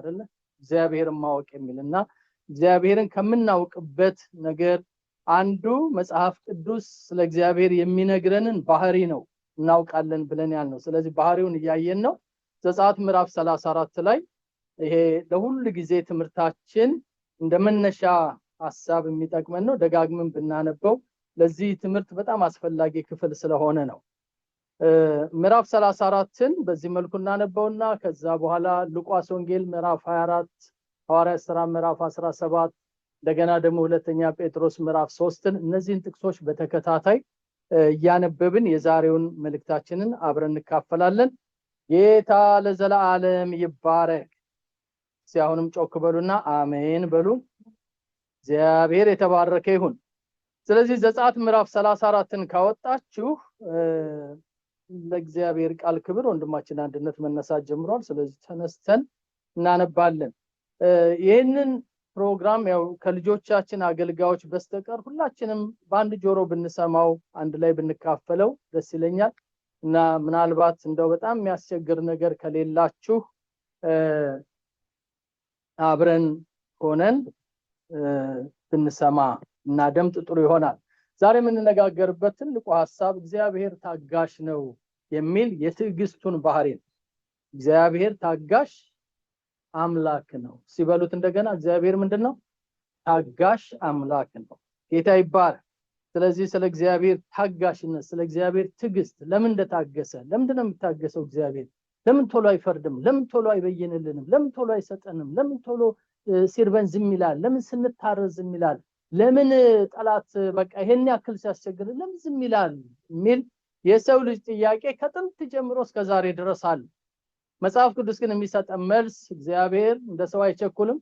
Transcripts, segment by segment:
አይደለ እግዚአብሔርን ማወቅ የሚልና እግዚአብሔርን ከምናውቅበት ነገር አንዱ መጽሐፍ ቅዱስ ስለ እግዚአብሔር የሚነግረንን ባህሪ ነው እናውቃለን ብለን ያልነው ስለዚህ ባህሪውን ያያየን ነው ዘጸአት ምዕራፍ 34 ላይ ይሄ ለሁሉ ጊዜ ትምርታችን እንደመነሻ ሐሳብ የሚጠቅመን ነው ደጋግመን ብናነበው ለዚህ ትምርት በጣም አስፈላጊ ክፍል ስለሆነ ነው ምዕራፍ 34ን በዚህ መልኩ እናነበውና ከዛ በኋላ ሉቃስ ወንጌል ምዕራፍ 24 ሐዋርያት ሥራ ምዕራፍ 17 እንደገና ደግሞ ሁለተኛ ጴጥሮስ ምዕራፍ 3ን እነዚህን ጥቅሶች በተከታታይ ያነበብን የዛሬውን መልእክታችንን አብረን እንካፈላለን ጌታ ለዘላለም ይባረክ ሲያሁንም ጮክ በሉና አሜን በሉ እግዚአብሔር የተባረከ ይሁን ስለዚህ ዘጸአት ምዕራፍ 34ን ካወጣችሁ ለእግዚአብሔር ቃል ክብር ወንድማችን አንድነት መነሳት ጀምሯል ስለዚህ ተነስተን እናነባለን ይሄንን ፕሮግራም ያው ከልጆቻችን አገልጋዮች በስተቀር ሁላችንም በአንድ ጆሮ ብንሰማው አንድ ላይ ብንካፈለው ደስ ይለኛል እና ምናልባት እንደው በጣም የሚያስቸግር ነገር ከሌላችሁ አብረን ሆነን ብንሰማ እና ደምጥ ጥሩ ይሆናል ዛሬ የምንነጋገርበት ትልቁ ሐሳብ እግዚአብሔር ታጋሽ ነው የሚል የትዕግስቱን ባህሪ ነው እግዚአብሔር ታጋሽ አምላክ ነው ሲበሉት እንደገና እግዚአብሔር ምንድነው ታጋሽ አምላክ ነው ጌታ ይባረክ ስለዚህ ስለ እግዚአብሔር ታጋሽነት ስለ እግዚአብሔር ትዕግስት ለምን እንደታገሰ ለምንድነው የሚታገሰው እግዚአብሔር ለምን ቶሎ አይፈርድም ለምን ቶሎ አይበየንልንም ለምን ቶሎ አይሰጠንም ለምን ቶሎ ሲርበን ዝም ይላል ለምን ስንታረዝ ዝም ይላል ለምን ጠላት በቃ ይሄን ያክል ሲያስቸግር ለምን ዝም ይላል ሚል የሰው ልጅ ጥያቄ ከጥንት ጀምሮ እስከ ዛሬ ድረስ አለ መጽሐፍ ቅዱስ ግን የሚሰጠን መልስ እግዚአብሔር እንደ ሰው አይቸኩልም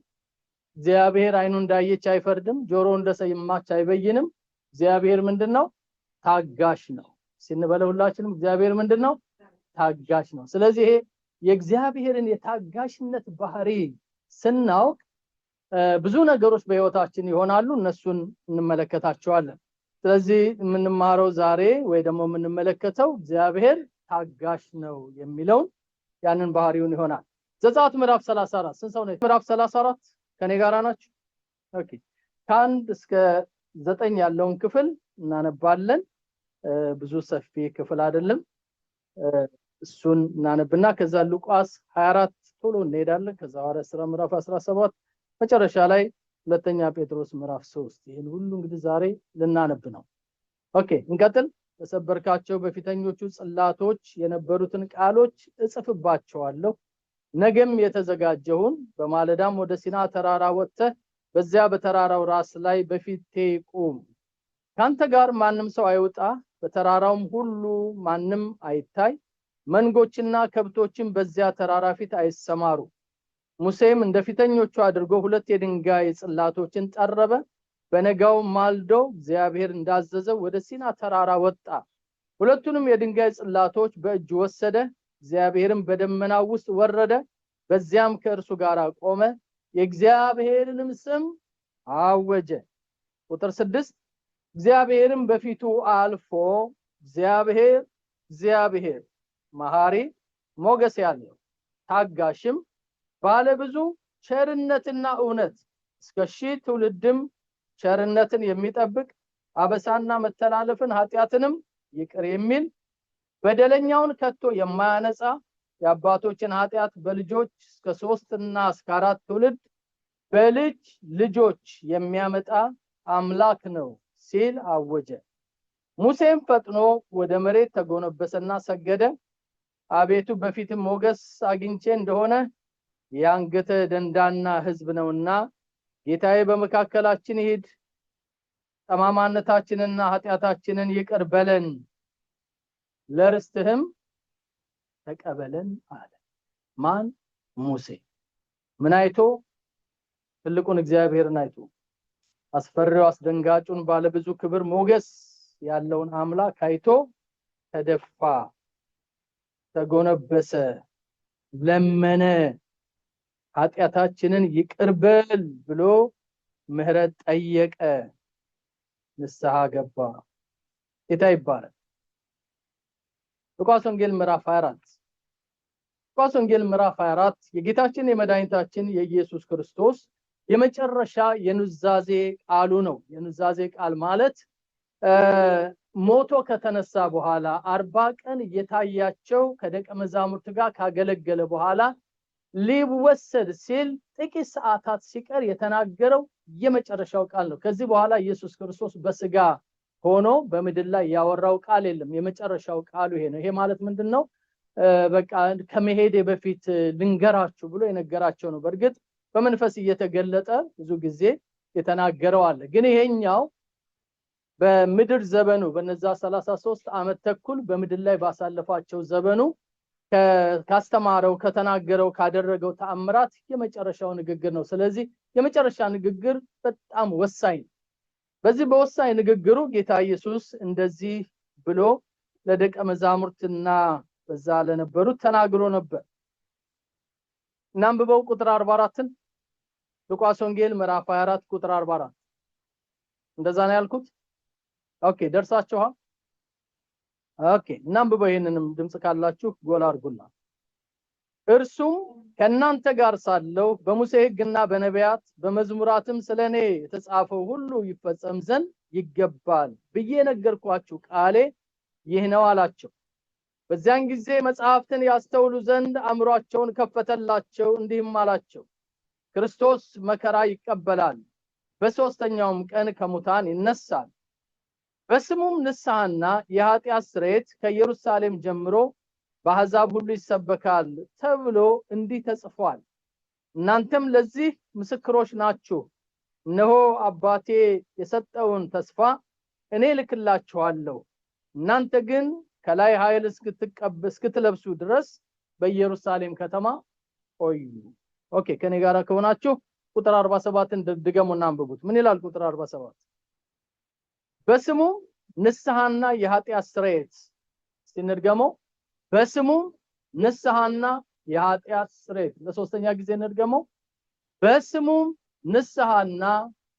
እግዚአብሔር አይኑ እንዳየች አይፈርድም ጆሮ እንደሰማች አይበይንም እግዚአብሔር ምንድነው ታጋሽ ነው ሲንበለውላችንም እግዚአብሔር ምንድነው ታጋሽ ነው ስለዚህ ይሄ የእግዚአብሔርን የታጋሽነት ባህሪ ስናውቅ ብዙ ነገሮች በህይወታችን ይሆናሉ እነሱን እንመለከታቸዋለን ስለዚህ የምንማረው ዛሬ ወይ ደግሞ የምንመለከተው እግዚአብሔር ታጋሽ ነው የሚለው ያንን ባህሪውን ይሆናል ዘጸአት ምዕራፍ 34 ስንት ሰው ነው ምዕራፍ 34 ከኔ ጋር ናችሁ ኦኬ ከአንድ እስከ 9 ያለውን ክፍል እናነባለን ብዙ ሰፊ ክፍል አይደለም እሱን እናነብና ከዛ ሉቃስ 24 ቶሎ እንሄዳለን ከዛ ሐዋርያት ሥራ ምዕራፍ 17 መጨረሻ ላይ ሁለተኛ ጴጥሮስ ምዕራፍ 3 ይሄን ሁሉ እንግዲህ ዛሬ ልናነብ ነው ኦኬ እንቀጥል ተሰበርካቸው በፊተኞቹ ጽላቶች የነበሩትን ቃሎች እጽፍባቸዋለሁ ነገም የተዘጋጀውን በማለዳም ወደ ሲና ተራራ ወጥተህ በዚያ በተራራው ራስ ላይ በፊቴ ቁም ካንተ ጋር ማንም ሰው አይውጣ በተራራውም ሁሉ ማንም አይታይ መንጎችና ከብቶችን በዚያ ተራራ ፊት አይሰማሩ ሙሴም እንደፊተኞቹ አድርጎ ሁለት የድንጋይ ጽላቶችን ጠረበ በነጋው ማልዶ እግዚአብሔር እንዳዘዘው ወደ ሲና ተራራ ወጣ ሁለቱንም የድንጋይ ጽላቶች በእጁ ወሰደ እግዚአብሔርም በደመናው ውስጥ ወረደ በዚያም ከእርሱ ጋር ቆመ የእግዚአብሔርንም ስም አወጀ ቁጥር 6 እግዚአብሔርም በፊቱ አልፎ እግዚአብሔር መሐሪ ሞገስ ያለው ታጋሽም ባለብዙ ቸርነትና እውነት እስከ ሺህ ትውልድም ቸርነትን የሚጠብቅ አበሳና መተላለፍን ኃጢያትንም ይቅር የሚል በደለኛውን ከቶ የማያነጻ የአባቶችን ኃጢያት በልጆች እስከ 3 እና እስከ 4 ትውልድ በልጅ ልጆች የሚያመጣ አምላክ ነው ሲል አወጀ ሙሴም ፈጥኖ ወደ መሬት ተጎነበሰና ሰገደ አቤቱ በፊትም ሞገስ አግኝቼ እንደሆነ ያንገተ ደንዳና ህዝብ ነውና ጌታዬ በመካከላችን ይሄድ ጠማማነታችንና ኃጢያታችንን ይቅር በለን ለርስትህም ተቀበለን አለ ማን ሙሴ ምን አይቶ ትልቁን እግዚአብሔርን አይቶ አስፈሪው አስደንጋጩን ባለብዙ ክብር ሞገስ ያለውን አምላክ አይቶ ተደፋ ተጎነበሰ ለመነ ኃጢያታችንን ይቅርበል ብሎ ምህረት ጠየቀ ንስሐ ገባ ጌታ ይባረክ ሉቃስ ወንጌል ምዕራፍ 24 ሉቃስ ወንጌል ምዕራፍ 24 የጌታችን የመድኃኒታችን የኢየሱስ ክርስቶስ የመጨረሻ የኑዛዜ ቃሉ ነው። የኑዛዜ ቃል ማለት ሞቶ ከተነሳ በኋላ 40 ቀን እየታያቸው ከደቀ መዛሙርት ጋር ካገለገለ በኋላ ሊወሰድ ሲል ጥቂት ሰዓታት ሲቀር የተናገረው የመጨረሻው ቃል ነው። ከዚህ በኋላ ኢየሱስ ክርስቶስ በስጋ ሆኖ በምድር ላይ ያወራው ቃል የለም። የመጨረሻው ቃሉ ይሄ ነው። ይሄ ማለት ምንድነው? በቃ ከመሄዴ በፊት ልንገራችሁ ብሎ የነገራቸው ነው። በእርግጥ በመንፈስ እየተገለጠ ብዙ ጊዜ የተናገረው አለ። ግን ይሄኛው በምድር ዘመኑ በነዛ 33 ዓመት ተኩል በምድር ላይ ባሳለፋቸው ዘመኑ ካስተማረው ከተናገረው ካደረገው ተአምራት የመጨረሻው ንግግር ነው። ስለዚህ የመጨረሻ ንግግር በጣም ወሳኝ። በዚህ በወሳኝ ንግግሩ ጌታ ኢየሱስ እንደዚህ ብሎ ለደቀ መዛሙርትና በዛ ለነበሩት ተናግሮ ነበር። እናንብበው ቁጥር 44ን ሉቃስ ወንጌል ምዕራፍ 24 ቁጥር 44 እንደዛ ነው ያልኩት። ኦኬ ደርሳችኋል? ኦኬ እናንብበው። ይሄንንም ድምጽ ካላችሁ ጎል አድርጉና እርሱም ከናንተ ጋር ሳለው በሙሴ ሕግና በነቢያት በመዝሙራትም ስለኔ የተጻፈው ሁሉ ይፈጸም ዘንድ ይገባል ብዬ ነገርኳችሁ ቃሌ ይህ ነው አላቸው። በዚያን ጊዜ መጽሐፍትን ያስተውሉ ዘንድ አእምሮአቸውን ከፈተላቸው፣ እንዲህም አላቸው ክርስቶስ መከራ ይቀበላል፣ በሶስተኛውም ቀን ከሙታን ይነሳል፣ በስሙም ንስሐና የኃጢአት ስርየት ከኢየሩሳሌም ጀምሮ በአሕዛብ ሁሉ ይሰበካል ተብሎ እንዲህ ተጽፏል። እናንተም ለዚህ ምስክሮች ናችሁ። እነሆ አባቴ የሰጠውን ተስፋ እኔ ልክላችኋለሁ። እናንተ ግን ከላይ ኃይል እስክትለብሱ ድረስ በኢየሩሳሌም ከተማ ቆዩ። ኦኬ ከኔ ጋር ከሆናችሁ ቁጥር 47ን ድገሙና አንብቡት። ምን ይላል ቁጥር 47? በስሙ ንስሐና የኃጢአት ስርየት ሲንድገመው በስሙ ንስሐና የኃጢአት ስርየት ለሶስተኛ ጊዜ እንድገመው። በስሙ ንስሐና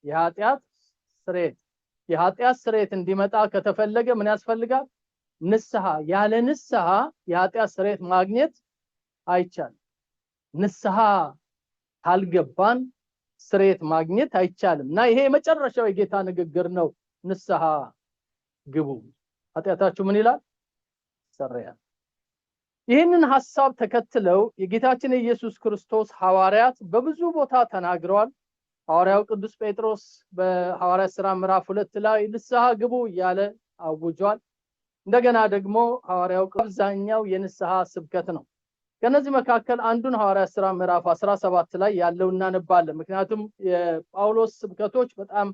የኃጢአት ስርየት። የኃጢአት ስርየት እንዲመጣ ከተፈለገ ምን ያስፈልጋል? ንስሐ። ያለ ንስሐ የኃጢአት ስርየት ማግኘት አይቻልም። ንስሐ ካልገባን ስርየት ማግኘት አይቻልም። እና ይሄ የመጨረሻው የጌታ ንግግር ነው። ንስሐ ግቡ፣ ኃጢአታችሁ ምን ይላል? ይሰረያል። ይህንን ሐሳብ ተከትለው የጌታችን ኢየሱስ ክርስቶስ ሐዋርያት በብዙ ቦታ ተናግረዋል። ሐዋርያው ቅዱስ ጴጥሮስ በሐዋርያት ሥራ ምዕራፍ 2 ላይ ንስሐ ግቡ እያለ አውጇል። እንደገና ደግሞ ሐዋርያው አብዛኛው የንስሐ ስብከት ነው። ከነዚህ መካከል አንዱን ሐዋርያት ሥራ ምዕራፍ 17 ላይ ያለው እናነባለን። ምክንያቱም የጳውሎስ ስብከቶች በጣም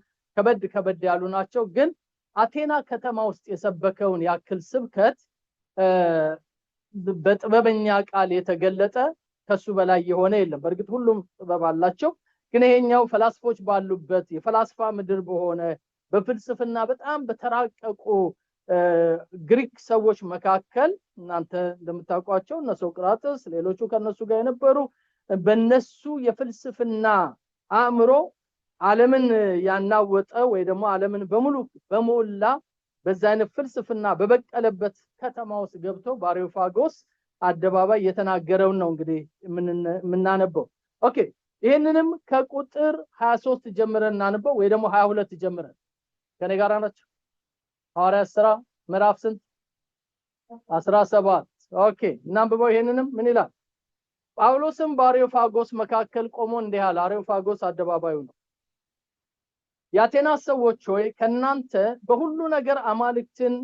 ከበድ ያሉ ናቸው። ግን አቴና ከተማ ውስጥ የሰበከውን ያክል ስብከት በጥበበኛ ቃል የተገለጠ ከሱ በላይ የሆነ የለም። በእርግጥ ሁሉም ጥበብ አላቸው። ግን ይሄኛው ፈላስፎች ባሉበት የፈላስፋ ምድር በሆነ በፍልስፍና በጣም በተራቀቁ ግሪክ ሰዎች መካከል እናንተ እንደምታውቋቸው እነ ሶቅራጥስ ሌሎቹ ከነሱ ጋር የነበሩ በነሱ የፍልስፍና አእምሮ ዓለምን ያናወጠ ወይ ደግሞ ዓለምን በሙሉ በሞላ በዛ አይነት ፍልስፍና በበቀለበት ከተማ ውስጥ ገብቶ በአሬዮፋጎስ አደባባይ የተናገረውን ነው እንግዲህ የምናነበው። ኦኬ ይሄንንም ከቁጥር 23 ጀምረን እናነበው ወይ ደግሞ 22 ጀምረን ከኔ ጋር ናችሁ። ሐዋርያት ሥራ ምዕራፍ 17 ኦኬ እናንብበው። ይሄንንም ምን ይላል? ጳውሎስም በአሬዮፋጎስ መካከል ቆሞ እንዲህ አለ። አሬዮፋጎስ አደባባዩ ነው። የአቴና ሰዎች ሆይ እናንተ በሁሉ ነገር አማልክትን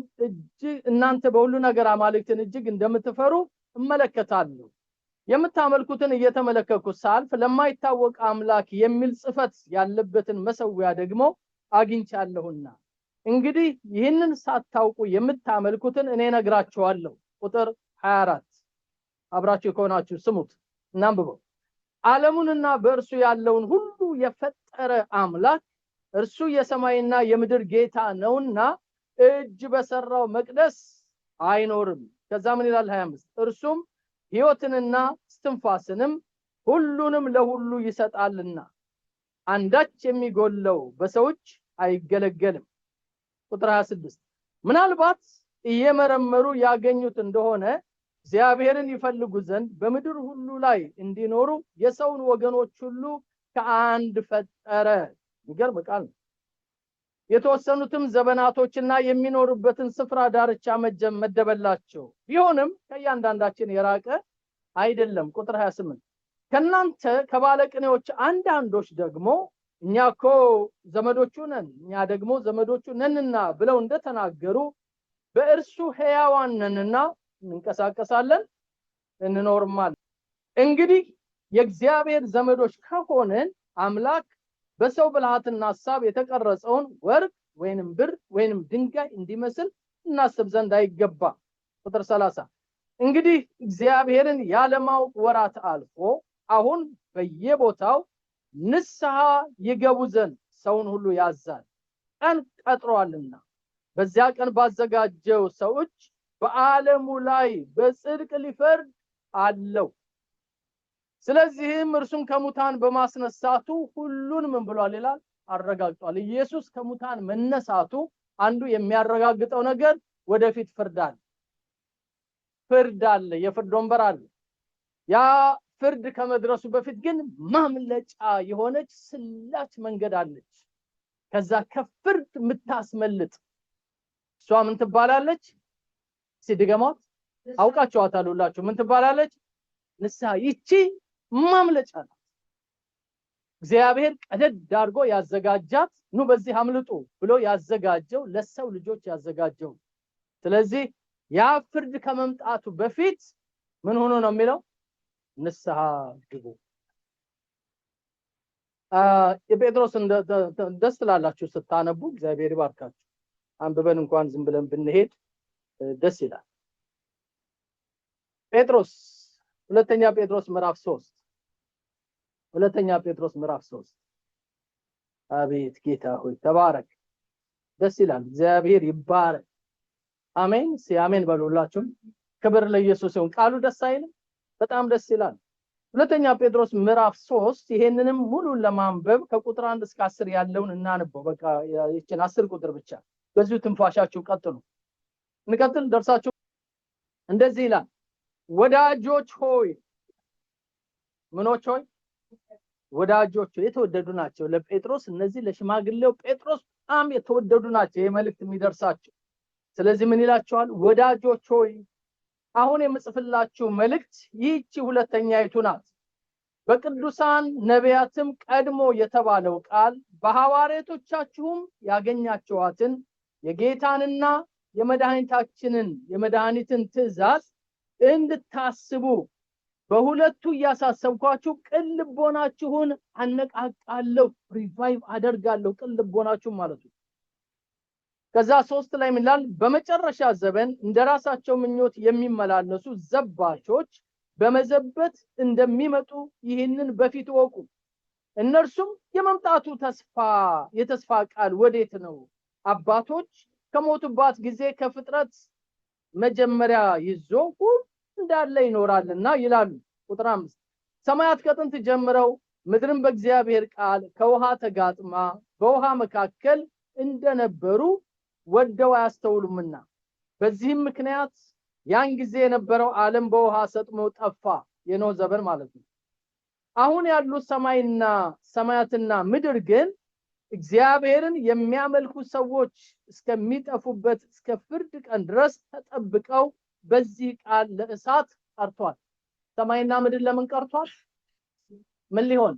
እጅግ እንደምትፈሩ እመለከታለሁ። የምታመልኩትን እየተመለከኩ ሳልፍ ለማይታወቅ አምላክ የሚል ጽፈት ያለበትን መሰዊያ ደግሞ አግኝቻለሁና እንግዲህ ይህንን ሳታውቁ የምታመልኩትን እኔ ነግራችኋለሁ። ቁጥር 24 አብራችሁ ከሆናችሁ ስሙት እናንብበው። ዓለሙንና በእርሱ ያለውን ሁሉ የፈጠረ አምላክ እርሱ የሰማይና የምድር ጌታ ነውና እጅ በሰራው መቅደስ አይኖርም። ከዛ ምን ይላል 25? እርሱም ሕይወትንና እስትንፋስንም ሁሉንም ለሁሉ ይሰጣልና አንዳች የሚጎለው በሰዎች አይገለገልም። ቁጥር 26 ምናልባት እየመረመሩ ያገኙት እንደሆነ እግዚአብሔርን ይፈልጉ ዘንድ በምድር ሁሉ ላይ እንዲኖሩ የሰውን ወገኖች ሁሉ ከአንድ ፈጠረ። ይገርም ቃል። የተወሰኑትም ዘመናቶችና የሚኖሩበትን ስፍራ ዳርቻ መደበላቸው። ቢሆንም ከእያንዳንዳችን የራቀ አይደለም። ቁጥር 28 ከናንተ ከባለቅኔዎች አንዳንዶች ደግሞ እኛኮ ዘመዶቹ ነን፣ እኛ ደግሞ ዘመዶቹ ነንና ብለው እንደተናገሩ በእርሱ ሕያዋን ነንና እንንቀሳቀሳለን እንኖርማለን። እንግዲህ የእግዚአብሔር ዘመዶች ከሆነን አምላክ በሰው ብልሃትና ሐሳብ የተቀረጸውን ወርቅ ወይንም ብር ወይንም ድንጋይ እንዲመስል እናስብ ዘንድ አይገባም። ቁጥር 30 እንግዲህ እግዚአብሔርን ያለማወቅ ወራት አልፎ አሁን በየቦታው ንስሐ ይገቡ ዘንድ ሰውን ሁሉ ያዛል፣ ቀን ቀጥሯልና በዚያ ቀን ባዘጋጀው ሰዎች በዓለሙ ላይ በጽድቅ ሊፈርድ አለው። ስለዚህም እርሱም ከሙታን በማስነሳቱ ሁሉን ምን ብሏል ይላል? አረጋግጧል። ኢየሱስ ከሙታን መነሳቱ አንዱ የሚያረጋግጠው ነገር ወደፊት ፍርድ አለ፣ የፍርድ ወንበር አለ። ያ ፍርድ ከመድረሱ በፊት ግን ማምለጫ የሆነች ስላች መንገድ አለች። ከዛ ከፍርድ የምታስመልጥ እሷ ምን ትባላለች? ሲድገማት አውቃችኋታል ሁላችሁ። ምን ትባላለች? ንስሐ። ይቺ ማምለጫ ናት። እግዚአብሔር ቀደድ አድርጎ ያዘጋጃት፣ ኑ በዚህ አምልጡ ብሎ ያዘጋጀው ለሰው ልጆች ያዘጋጀው። ስለዚህ ያ ፍርድ ከመምጣቱ በፊት ምን ሆኖ ነው የሚለው? ንስሐ ግቡ። የጴጥሮስ ደስ ላላችሁ ስታነቡ እግዚአብሔር ይባርካችሁ። አንብበን እንኳን ዝም ብለን ብንሄድ ደስ ይላል። ጴጥሮስ ሁለተኛ ጴጥሮስ ምዕራፍ 3 አቤት ጌታ ሆይ ተባረክ። ደስ ይላል። እግዚአብሔር ይባረክ። አሜን። ሲአሜን በሉላችሁ። ክብር ለኢየሱስ ይሁን። ቃሉ ደስ አይልም? በጣም ደስ ይላል። ሁለተኛ ጴጥሮስ ምዕራፍ 3 ይሄንንም ሙሉን ለማንበብ ከቁጥር 1 እስከ 10 ያለውን እናንበው። በቃ ይችን 10 ቁጥር ብቻ በዚሁ ትንፋሻችሁ ቀጥሉ። እንቀጥል። ደርሳችሁ እንደዚህ ይላል። ወዳጆች ሆይ ምኖች ሆይ ወዳጆች የተወደዱ ናቸው። ለጴጥሮስ እነዚህ ለሽማግሌው ጴጥሮስ በጣም የተወደዱ ናቸው የመልእክት የሚደርሳቸው። ስለዚህ ምን ይላቸዋል? ወዳጆች ሆይ አሁን የምጽፍላችሁ መልእክት ይህች ሁለተኛይቱ ናት። በቅዱሳን ነቢያትም ቀድሞ የተባለው ቃል በሐዋርያቶቻችሁም ያገኛችኋትን የጌታንና የመድኃኒትን ትእዛዝ እንድታስቡ በሁለቱ እያሳሰብኳችሁ ቅን ልቦናችሁን አነቃቃለሁ፣ ሪቫይቭ አደርጋለሁ። ቅን ልቦናችሁ ማለት ነው። ከዛ 3 ላይ ምን ይላል? በመጨረሻ ዘመን እንደራሳቸው ምኞት የሚመላለሱ ዘባቾች በመዘበት እንደሚመጡ ይህንን በፊት ወቁ። እነርሱም የመምጣቱ የተስፋ ቃል ወዴት ነው? አባቶች ከሞቱባት ጊዜ ከፍጥረት መጀመሪያ ይዞ ሁሉ እንዳለ ይኖራልና ይላሉ። ቁጥር 5 ሰማያት ከጥንት ጀምረው ምድርን በእግዚአብሔር ቃል ከውሃ ተጋጥማ በውሃ መካከል እንደነበሩ ወደው አያስተውሉምና በዚህም ምክንያት ያን ጊዜ የነበረው ዓለም በውሃ ሰጥሞ ጠፋ። የኖህ ዘመን ማለት ነው። አሁን ያሉት ሰማያትና ምድር ግን እግዚአብሔርን የሚያመልኩ ሰዎች እስከሚጠፉበት እስከ ፍርድ ቀን ድረስ ተጠብቀው በዚህ ቃል ለእሳት ቀርቷል። ሰማይና ምድር ለምን ቀርቷል? ምን ሊሆን?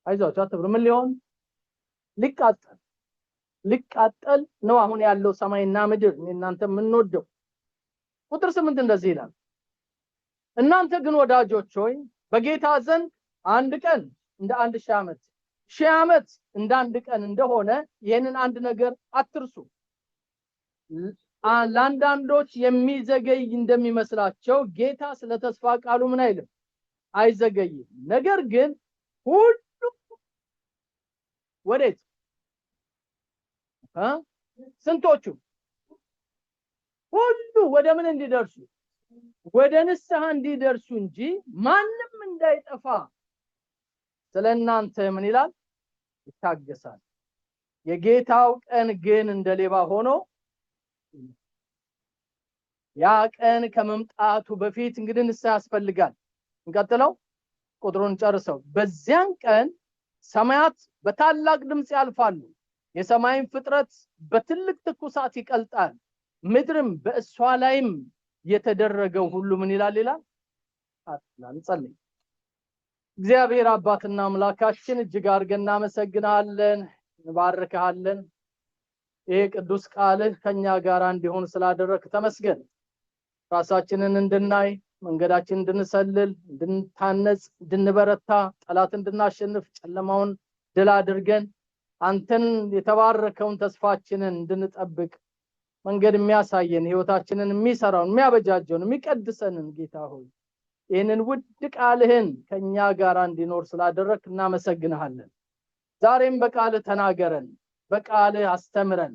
አይዟችሁ አትብሩ። ምን ሊሆን? ሊቃጠል ነው አሁን ያለው ሰማይና ምድር። እናንተ የምንወደው ቁጥር 8 እንደዚህ ይላል። እናንተ ግን ወዳጆች ሆይ በጌታ ዘንድ አንድ ቀን እንደ 1000 ዓመት፣ 1000 ዓመት እንደ አንድ ቀን እንደሆነ ይሄንን አንድ ነገር አትርሱ። ለአንዳንዶች የሚዘገይ እንደሚመስላቸው ጌታ ስለ ተስፋ ቃሉ ምን አይልም? አይዘገይም። ነገር ግን ሁሉ ወዴት? ስንቶቹ? ሁሉ ወደ ምን እንዲደርሱ? ወደ ንስሐ እንዲደርሱ እንጂ ማንም እንዳይጠፋ ስለናንተ ምን ይላል? ይታገሳል። የጌታው ቀን ግን እንደ ሌባ ሆኖ ያ ቀን ከመምጣቱ በፊት እንግዲህ ንስሐ ያስፈልጋል። እንቀጥለው ቁጥሩን ጨርሰው በዚያን ቀን ሰማያት በታላቅ ድምጽ ያልፋሉ፣ የሰማይን ፍጥረት በትልቅ ትኩሳት ይቀልጣል፣ ምድርም በእሷ ላይም የተደረገው ሁሉ ምን ይላል? እንጸልይ። እግዚአብሔር አባትና አምላካችን እጅግ አድርገን እናመሰግናለን፣ እንባርካለን። ይሄ ቅዱስ ቃልህ ከኛ ጋር እንዲሆን ስላደረክ ተመስገን። ራሳችንን እንድናይ፣ መንገዳችንን እንድንሰልል፣ እንድንታነጽ፣ እንድንበረታ፣ ጠላት እንድናሸንፍ፣ ጨለማውን ድል አድርገን አንተን የተባረከውን ተስፋችንን እንድንጠብቅ መንገድ የሚያሳየን ህይወታችንን የሚሰራውን የሚያበጃጀውን የሚቀድሰንን ጌታ ሆይ ይህንን ውድ ቃልህን ከኛ ጋር እንዲኖር ስላደረክ እናመሰግንሃለን። ዛሬም በቃልህ ተናገረን፣ በቃልህ አስተምረን።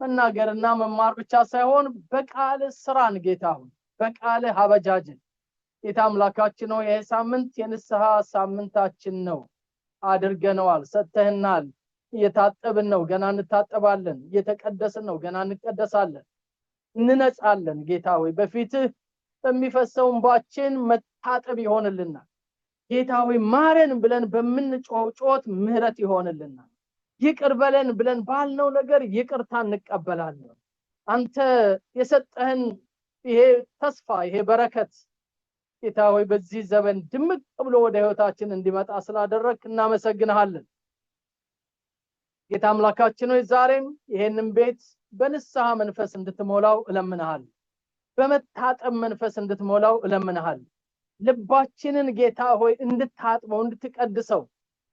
መናገርና መማር ብቻ ሳይሆን በቃልህ ስራን ጌታ ሆይ በቃልህ አበጃጅን። ጌታ አምላካችን ሆይ ይህ ሳምንት የንስሐ ሳምንታችን ነው፣ አድርገነዋል፣ ሰጥተህናል። እየታጠብን ነው፣ ገና እንታጠባለን። እየተቀደስን ነው፣ ገና እንቀደሳለን፣ እንነጻለን። ጌታ ሆይ በፊትህ በሚፈሰው እንባችን መታጠብ ይሆንልናል። ጌታ ሆይ ማረን ብለን በምንጮህ ጩኸት ምህረት ይሆንልናል። ይቅር በለን ብለን ባልነው ነገር ይቅርታ እንቀበላለን። አንተ የሰጠህን ይሄ ተስፋ ይሄ በረከት ጌታ ሆይ በዚህ ዘመን ድምቅ ብሎ ወደ ህይወታችን እንዲመጣ ስላደረክ እናመሰግንሃለን። ጌታ አምላካችን ሆይ ዛሬም ይሄንን ቤት በንስሐ መንፈስ እንድትሞላው እለምንሃለሁ። በመታጠብ መንፈስ እንድትሞላው እለምንሃለሁ። ልባችንን ጌታ ሆይ እንድታጥበው እንድትቀድሰው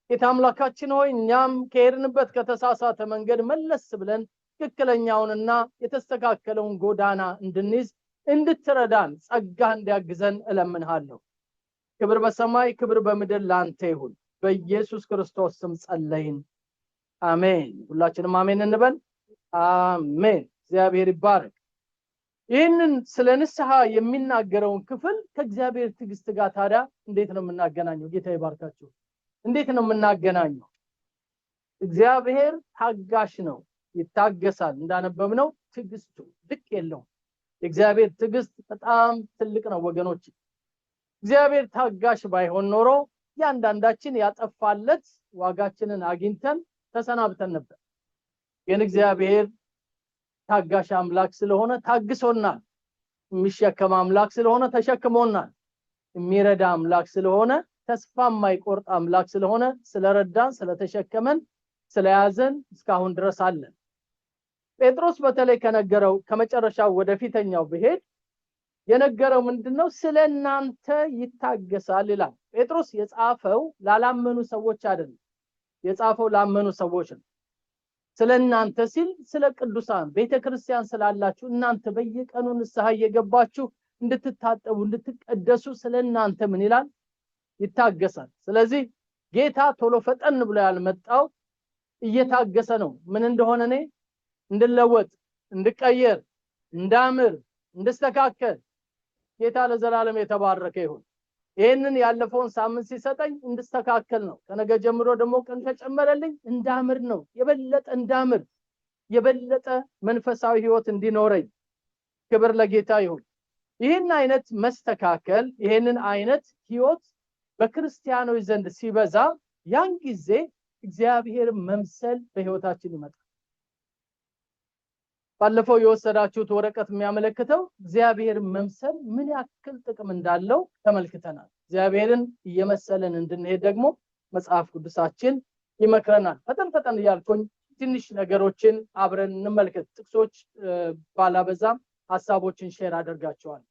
ጌታ አምላካችን ሆይ እኛም ከሄድንበት ከተሳሳተ መንገድ መለስ ብለን ትክክለኛውንና የተስተካከለውን ጎዳና እንድንይዝ እንድትረዳን ጸጋ እንዲያግዘን እለምንሃለሁ። ክብር በሰማይ ክብር በምድር ላንተ ይሁን። በኢየሱስ ክርስቶስ ስም ጸለይን፣ አሜን። ሁላችንም አሜን እንበል። አሜን። እግዚአብሔር ይባረክ። ይህንን ስለ ንስሐ የሚናገረውን ክፍል ከእግዚአብሔር ትዕግስት ጋር ታዲያ እንዴት ነው የምናገናኘው? ጌታ ይባርካችሁ። እንዴት ነው የምናገናኘው? እግዚአብሔር ታጋሽ ነው፣ ይታገሳል። እንዳነበብነው ትዕግስቱ ልክ የለውም። የእግዚአብሔር ትዕግስት በጣም ትልቅ ነው ወገኖች። እግዚአብሔር ታጋሽ ባይሆን ኖሮ ያንዳንዳችን ያጠፋለት ዋጋችንን አግኝተን ተሰናብተን ነበር። ግን እግዚአብሔር ታጋሽ አምላክ ስለሆነ ታግሶናል። የሚሸከም አምላክ ስለሆነ ተሸክሞናል። የሚረዳ አምላክ ስለሆነ ተስፋ የማይቆርጥ አምላክ ስለሆነ ስለረዳን፣ ስለተሸከመን፣ ስለያዘን እስካሁን ድረስ አለን። ጴጥሮስ በተለይ ከነገረው ከመጨረሻው ወደፊተኛው በሄድ የነገረው ምንድነው? ስለናንተ ይታገሳል ይላል። ጴጥሮስ የጻፈው ላላመኑ ሰዎች አይደለም፣ የጻፈው ላመኑ ሰዎች ነው። ስለናንተ ሲል ስለ ቅዱሳን ቤተክርስቲያን ስላላችሁ እናንተ በየቀኑ ንስሐ እየገባችሁ እንድትታጠቡ እንድትቀደሱ ስለናንተ ምን ይላል? ይታገሳል። ስለዚህ ጌታ ቶሎ ፈጠን ብሎ ያልመጣው እየታገሰ ነው። ምን እንደሆነ እኔ እንድለወጥ፣ እንድቀየር፣ እንዳምር፣ እንድስተካከል ጌታ ለዘላለም የተባረከ ይሁን። ይሄንን ያለፈውን ሳምንት ሲሰጠኝ እንድስተካከል ነው። ከነገ ጀምሮ ደግሞ ቀን ከጨመረልኝ እንዳምር ነው። የበለጠ እንዳምር፣ የበለጠ መንፈሳዊ ህይወት እንዲኖረኝ ክብር ለጌታ ይሁን። ይህን አይነት መስተካከል፣ ይሄንን አይነት ህይወት በክርስቲያኖች ዘንድ ሲበዛ ያን ጊዜ እግዚአብሔር መምሰል በህይወታችን ይመጣል። ባለፈው የወሰዳችሁት ወረቀት የሚያመለክተው እግዚአብሔር መምሰል ምን ያክል ጥቅም እንዳለው ተመልክተናል። እግዚአብሔርን እየመሰለን እንድንሄድ ደግሞ መጽሐፍ ቅዱሳችን ይመክረናል። ፈጠን እያልኩኝ ትንሽ ነገሮችን አብረን እንመልከት። ጥቅሶች ባላበዛም ሀሳቦችን ሼር አደርጋቸዋለሁ።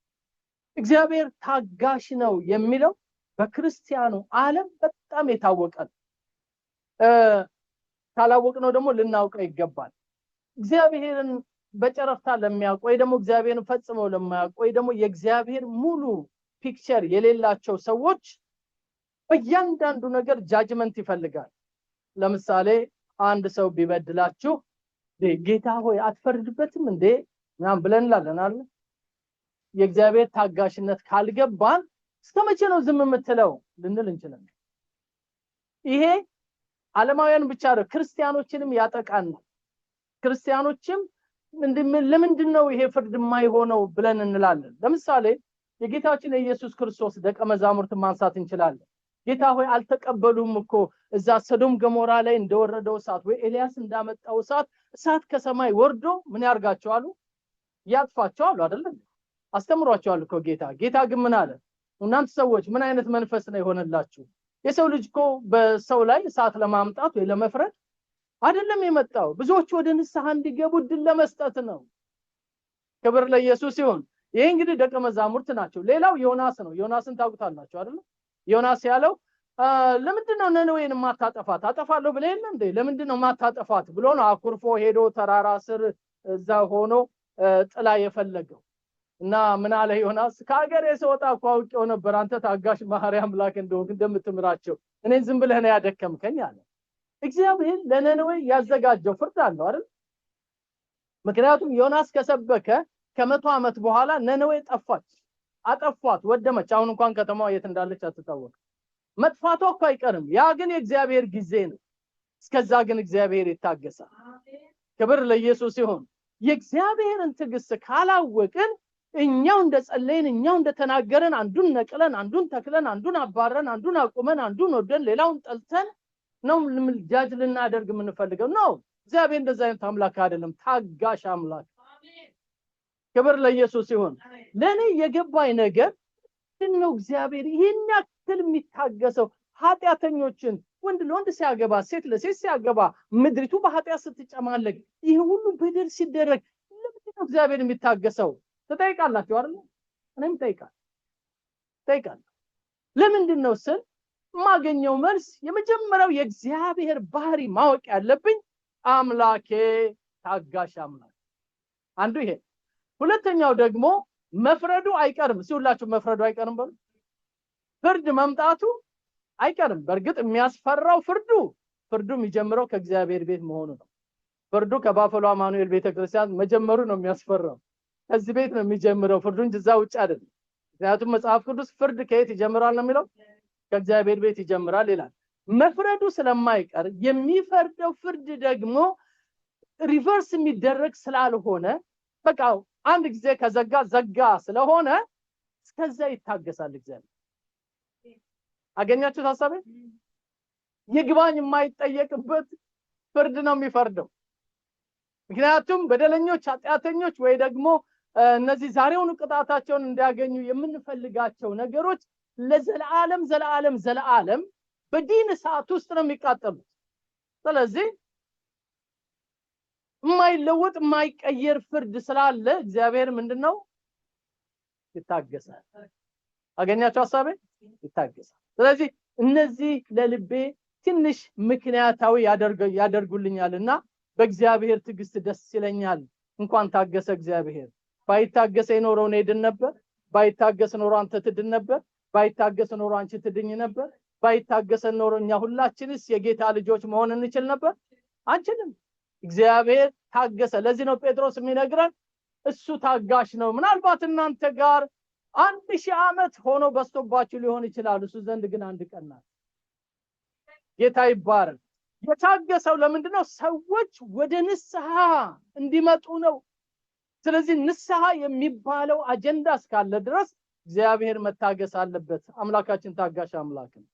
እግዚአብሔር ታጋሽ ነው የሚለው በክርስቲያኑ ዓለም በጣም የታወቀ ነው። ካላወቅነው ደግሞ ልናውቀው ይገባል። እግዚአብሔርን በጨረፍታ ለሚያውቁ ወይ ደግሞ እግዚአብሔርን ፈጽመው ለማያውቁ ወይ ደግሞ የእግዚአብሔር ሙሉ ፒክቸር የሌላቸው ሰዎች በእያንዳንዱ ነገር ጃጅመንት ይፈልጋል። ለምሳሌ አንድ ሰው ቢበድላችሁ ጌታ ሆይ አትፈርድበትም እንዴ ምናምን ብለን እንላለን። የእግዚአብሔር ታጋሽነት ካልገባን እስከመቼ ነው ዝም የምትለው ልንል እንችላለን። ይሄ ዓለማውያን ብቻ አይደለም ክርስቲያኖችንም ያጠቃናል። ክርስቲያኖችም ለምንድን ነው ይሄ ፍርድ የማይሆነው ብለን እንላለን? ለምሳሌ የጌታችን የኢየሱስ ክርስቶስ ደቀ መዛሙርት ማንሳት እንችላለን። ጌታ ሆይ አልተቀበሉም እኮ እዛ ሰዶም ገሞራ ላይ እንደወረደው እሳት ወይ ኤልያስ እንዳመጣው እሳት ከሰማይ ወርዶ ምን ያርጋቸው አሉ? ያጥፋቸው አሉ አይደለም? አስተምሯቸዋል እኮ ጌታ ግን ምን አለ? እናንተ ሰዎች ምን አይነት መንፈስ ነው የሆነላችሁ? የሰው ልጅ እኮ በሰው ላይ እሳት ለማምጣት ወይ ለመፍረድ አይደለም የመጣው፣ ብዙዎች ወደ ንስሐ እንዲገቡ ድል ለመስጠት ነው። ክብር ለኢየሱስ ይሁን። ይሄ እንግዲህ ደቀ መዛሙርት ናቸው። ሌላው ዮናስ ነው። ዮናስን ታውቁታላችሁ አይደል? ዮናስ ያለው ለምንድን ነው ነነዌን ማታጠፋት? አጠፋለሁ ብለህ የለ እንዴ? ለምንድን ነው ማታጠፋት ብሎ ነው አኩርፎ ሄዶ ተራራ ስር እዛ ሆኖ ጥላ የፈለገው። እና ምን አለ ዮናስ? ከሀገር የሰወጣ እኮ አውቄው ነበር አንተ ታጋሽ መሐሪ አምላክ እንደሆንክ እንደምትምራቸው፣ እኔን ዝም ብለህ ነው ያደከምከኝ አለ። እግዚአብሔር ለነነዌ ያዘጋጀው ፍርድ አለው አይደል? ምክንያቱም ዮናስ ከሰበከ ከመቶ ዓመት በኋላ ነነዌ ጠፋች፣ አጠፋት፣ ወደመች። አሁን እንኳን ከተማዋ የት እንዳለች አትታወቅም። መጥፋቷ እኮ አይቀርም። ያ ግን የእግዚአብሔር ጊዜ ነው። እስከዛ ግን እግዚአብሔር ይታገሳል። ክብር ለኢየሱስ ይሁን። የእግዚአብሔርን ትዕግስት ካላወቅን እኛው እንደጸለይን እኛው እንደተናገረን አንዱን ነቅለን አንዱን ተክለን አንዱን አባረን አንዱን አቁመን አንዱን ወደን ሌላውን ጠልተን ነው ምልጃጅ ልናደርግ የምንፈልገው ነው። እግዚአብሔር እንደዛ አይነት አምላክ አይደለም፣ ታጋሽ አምላክ። ክብር ለኢየሱስ ይሁን። ለኔ የገባኝ ነገር ምንድነው? እግዚአብሔር ይሄን ያክል የሚታገሰው ኃጢአተኞችን ወንድ ለወንድ ሲያገባ ሴት ለሴት ሲያገባ ምድሪቱ በኃጢአት ስትጨማለቅ ይሄ ሁሉ በደል ሲደረግ ለምንድነው እግዚአብሔር የሚታገሰው? ተጠይቃላችሁ አይደል? እኔም ጠይቃለሁ። ለምንድነው ስል ማገኘው መልስ የመጀመሪያው የእግዚአብሔር ባህሪ ማወቅ ያለብኝ አምላኬ ታጋሽ አምላክ አንዱ ይሄ። ሁለተኛው ደግሞ መፍረዱ አይቀርም። ሲውላችሁ መፍረዱ አይቀርም በሉ። ፍርድ መምጣቱ አይቀርም። በእርግጥ የሚያስፈራው ፍርዱ የሚጀምረው ከእግዚአብሔር ቤት መሆኑ ነው። ፍርዱ ከባፈሎ አማኑኤል ቤተክርስቲያን መጀመሩ ነው የሚያስፈራው። ከዚህ ቤት ነው የሚጀምረው ፍርዱ እንጂ እዛ ውጭ አይደለም። ምክንያቱም መጽሐፍ ቅዱስ ፍርድ ከየት ይጀምራል ነው የሚለው? ከእግዚአብሔር ቤት ይጀምራል ይላል። መፍረዱ ስለማይቀር የሚፈርደው ፍርድ ደግሞ ሪቨርስ የሚደረግ ስላልሆነ በቃ አንድ ጊዜ ዘጋ ስለሆነ እስከዛ ይታገሳል እግዚአብሔር። አገኛችሁ ሐሳቤ? ይግባኝ የማይጠየቅበት ፍርድ ነው የሚፈርደው። ምክንያቱም በደለኞች ኃጢአተኞች ወይ ደግሞ እነዚህ ዛሬውን ቅጣታቸውን እንዲያገኙ የምንፈልጋቸው ነገሮች ለዘላለም በዲን እሳት ውስጥ ነው የሚቃጠሉት። ስለዚህ የማይለወጥ የማይቀየር ፍርድ ስላለ እግዚአብሔር ምንድነው? ይታገሳል። አገኛችሁ ሐሳቤ? ይታገሳል። ስለዚህ እነዚህ ለልቤ ትንሽ ምክንያታዊ ያደርጉልኛልና በእግዚአብሔር ትዕግስት ደስ ይለኛል። እንኳን ታገሰ እግዚአብሔር። ባይታገሰ ኖሮ እኔ ድን ነበር። ባይታገስ ኖሮ አንተ ትድን ነበር። ባይታገስ ኖሮ አንቺ ትድኝ ነበር። ባይታገስ ኖሮ እኛ ሁላችንስ የጌታ ልጆች መሆን እንችል ነበር? አንችልም። እግዚአብሔር ታገሰ። ለዚህ ነው ጴጥሮስ የሚነግረን እሱ ታጋሽ ነው። ምናልባት እናንተ ጋር 1000 ዓመት ሆኖ በስቶባችሁ ሊሆን ይችላል፣ እሱ ዘንድ ግን አንድ ቀን ናት። ጌታ ይባረክ። የታገሰው ለምንድነው? ሰዎች ወደ ንስሐ እንዲመጡ ነው። ስለዚህ ንስሐ የሚባለው አጀንዳ እስካለ ድረስ እግዚአብሔር መታገስ አለበት። አምላካችን ታጋሽ አምላክ ነው።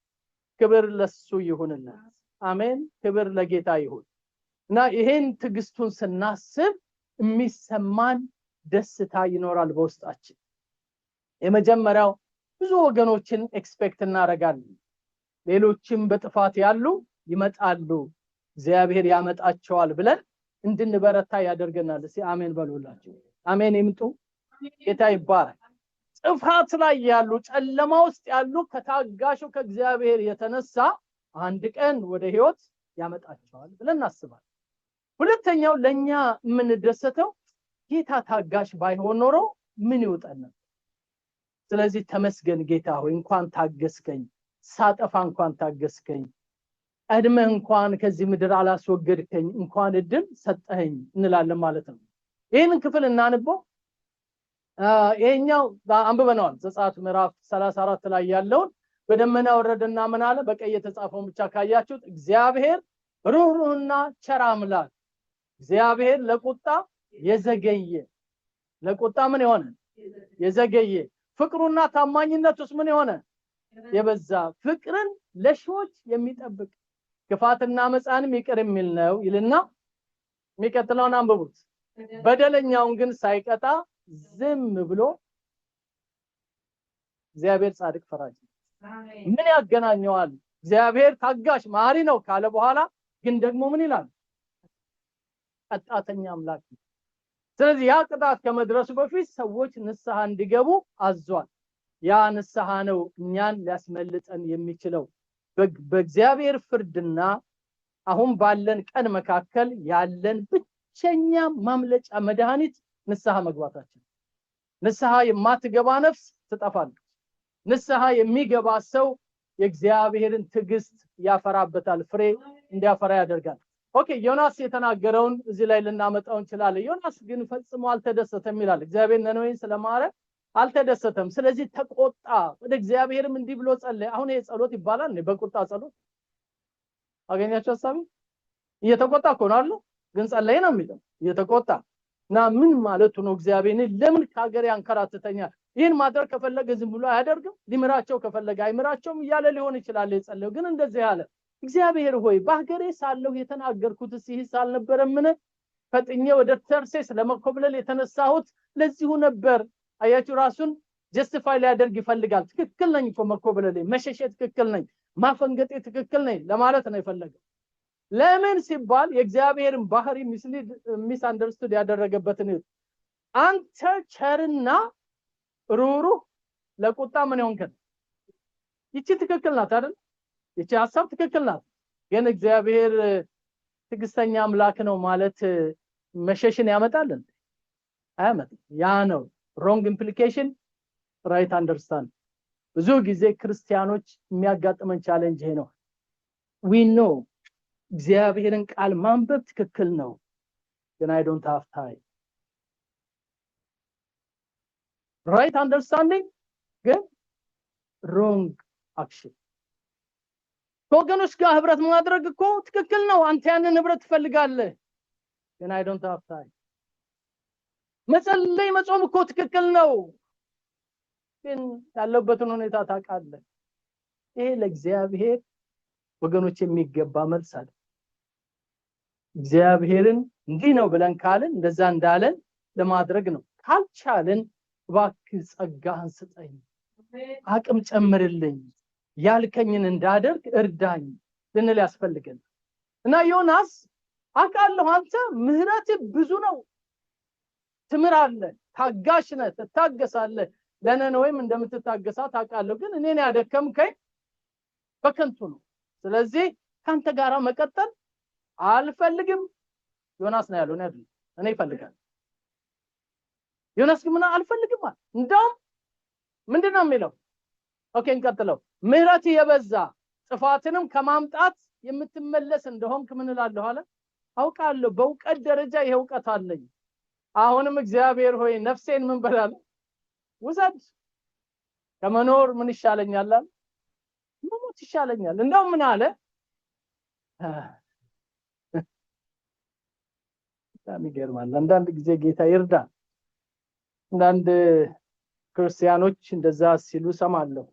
ክብር ለሱ ይሁንልን። አሜን። ክብር ለጌታ ይሁን። እና ይሄን ትዕግስቱን ስናስብ የሚሰማን ደስታ ይኖራል በውስጣችን። የመጀመሪያው ብዙ ወገኖችን ኤክስፔክት እናደርጋለን። ሌሎችም በጥፋት ያሉ ይመጣሉ፣ እግዚአብሔር ያመጣቸዋል ብለን እንድንበረታ ያደርገናል። እስቲ አሜን በሉላችሁ። አሜን ይምጡ። ጌታ ይባረክ። ጥፋት ላይ ያሉ ጨለማ ውስጥ ያሉ ከታጋሹ ከእግዚአብሔር የተነሳ አንድ ቀን ወደ ህይወት ያመጣቸዋል ብለን እናስባለን። ሁለተኛው ለኛ የምንደሰተው ጌታ ታጋሽ ባይሆን ኖሮ ምን ይውጠን? ስለዚህ ተመስገን ጌታ ሆይ እንኳን ታገስከኝ፣ ሳጠፋ እንኳን ታገስከኝ፣ ቀድመህ እንኳን ከዚህ ምድር አላስወገድከኝ፣ እንኳን እድል ሰጠኸኝ እንላለን ማለት ነው። ይሄንን ክፍል እናንበው። ይሄኛው አንብበናል። ዘጸአት ምዕራፍ 34 ላይ ያለውን በደመና ወረደና ምን አለ? በቀይ የተጻፈውን ብቻ ካያችሁት እግዚአብሔር ሩህሩህና ቸር አምላክ፣ እግዚአብሔር ለቁጣ የዘገየ ለቁጣ ምን የሆነ የዘገየ ፍቅሩና ታማኝነቱስ ምን የሆነ የበዛ ፍቅርን ለሺዎች የሚጠብቅ ክፋትና መጻንም ይቅር የሚል ነው ይልና የሚቀጥለውን አንብቡት በደለኛውን ግን ሳይቀጣ ዝም ብሎ እግዚአብሔር ጻድቅ ፈራጅ ምን ያገናኘዋል እግዚአብሔር ታጋሽ ማሪ ነው ካለ በኋላ ግን ደግሞ ምን ይላል ቀጣተኛ አምላክ ስለዚህ ያ ቅጣት ከመድረሱ በፊት ሰዎች ንስሐ እንዲገቡ አዟል ያ ንስሐ ነው እኛን ሊያስመልጠን የሚችለው በእግዚአብሔር ፍርድና አሁን ባለን ቀን መካከል ያለን ብቸኛ ማምለጫ መድኃኒት ንስሐ መግባታችን ንስሐ የማትገባ ነፍስ ትጠፋለች ንስሐ የሚገባ ሰው የእግዚአብሔርን ትዕግስት ያፈራበታል ፍሬ እንዲያፈራ ያደርጋል ኦኬ ዮናስ የተናገረውን እዚህ ላይ ልናመጣው እንችላለን ዮናስ ግን ፈጽሞ አልተደሰተም ይላል እግዚአብሔር ነነዌን ስለማረ አልተደሰተም ስለዚህ ተቆጣ ወደ እግዚአብሔርም እንዲህ ብሎ ጸለየ አሁን ይሄ ጸሎት ይባላል በቁጣ ጸሎት አገኛችሁ ሐሳብ እየተቆጣ ኮናል ግን ጸለየ ነው የሚለው እየተቆጣ እና ምን ማለት ነው እግዚአብሔር ለምን ካገር ያንከራተተኛል ይሄን ማድረግ ከፈለገ ዝም ብሎ አያደርግም ሊምራቸው ከፈለገ አይምራቸውም እያለ ሊሆን ይችላል የጸለየው ግን እንደዚህ ያለ እግዚአብሔር ሆይ በአገሬ ሳለሁ የተናገርኩት ሲህስ አልነበረምን ፈጥኜ ወደ ተርሴስ ለመኮብለል የተነሳሁት ለዚሁ ነበር አያችሁ ራሱን ጀስቲፋይ ሊያደርግ ይፈልጋል ትክክል ነኝ እኮ መኮብለሌ መሸሸት ትክክል ነኝ ማፈንገጤ ትክክል ነኝ ለማለት ነው የፈለገው ለምን ሲባል የእግዚአብሔርን ባህሪ ሚስ አንደርስቱድ ያደረገበትን አንተ ቸርና ሩሩ ለቁጣ ምን ይሆንከን ይቺ ትክክል ናት አይደል ይቺ ሐሳብ ትክክል ናት ግን እግዚአብሔር ትግስተኛ አምላክ ነው ማለት መሸሽን ያመጣልን አያመጣም ያ ነው wrong implication right understand ብዙ ጊዜ ክርስቲያኖች የሚያጋጥመን ቻሌንጅ ይሄ ነው we know እግዚአብሔርን ቃል ማንበብ ትክክል ነው ግን I don't have time right understanding ግን wrong action ወገኖች ጋር ህብረት ማድረግ እኮ ትክክል ነው አንተ ያንን ህብረት ትፈልጋለህ ግን I don't have time መጸለይ መጾም እኮ ትክክል ነው ግን ያለበትን ሁኔታ ታውቃለህ ይሄ ለእግዚአብሔር ወገኖች የሚገባ መልስ አለ እግዚአብሔርን እንዲህ ነው ብለን ካልን እንደዛ እንዳለን ለማድረግ ነው ካልቻልን እባክህ ጸጋህን ስጠኝ አቅም ጨምርልኝ ያልከኝን እንዳደርግ እርዳኝ ልንል ያስፈልጋል እና ዮናስ አቃለሁ አንተ ምህረት ብዙ ነው ትምራለህ ታጋሽ ነህ ትታገሳለህ ለነነዌም እንደምትታገሳት አቃለሁ ግን እኔን ያደከምከኝ በከንቱ ነው ስለዚህ ካንተ ጋራ መቀጠል አልፈልግም ዮናስ ነው ያለው እኔ እፈልጋለሁ ዮናስ ግን አልፈልግም እንደውም ምንድነው የሚለው ኦኬ እንቀጥለው ምህረት የበዛ ጥፋትንም ከማምጣት የምትመለስ እንደሆንክ ምን እላለሁ አለ አውቃለሁ በእውቀት ደረጃ ይሄ እውቀት አለኝ አሁንም እግዚአብሔር ሆይ ነፍሴን ምን በላል ውሰድ ከመኖር ምን ይሻለኛል ሞት ይሻለኛል እንደውም ምን አለ ይገርማል አንዳንድ ጊዜ ጌታ ይርዳ አንዳንድ ክርስቲያኖች እንደዛ ሲሉ ሰማለሁ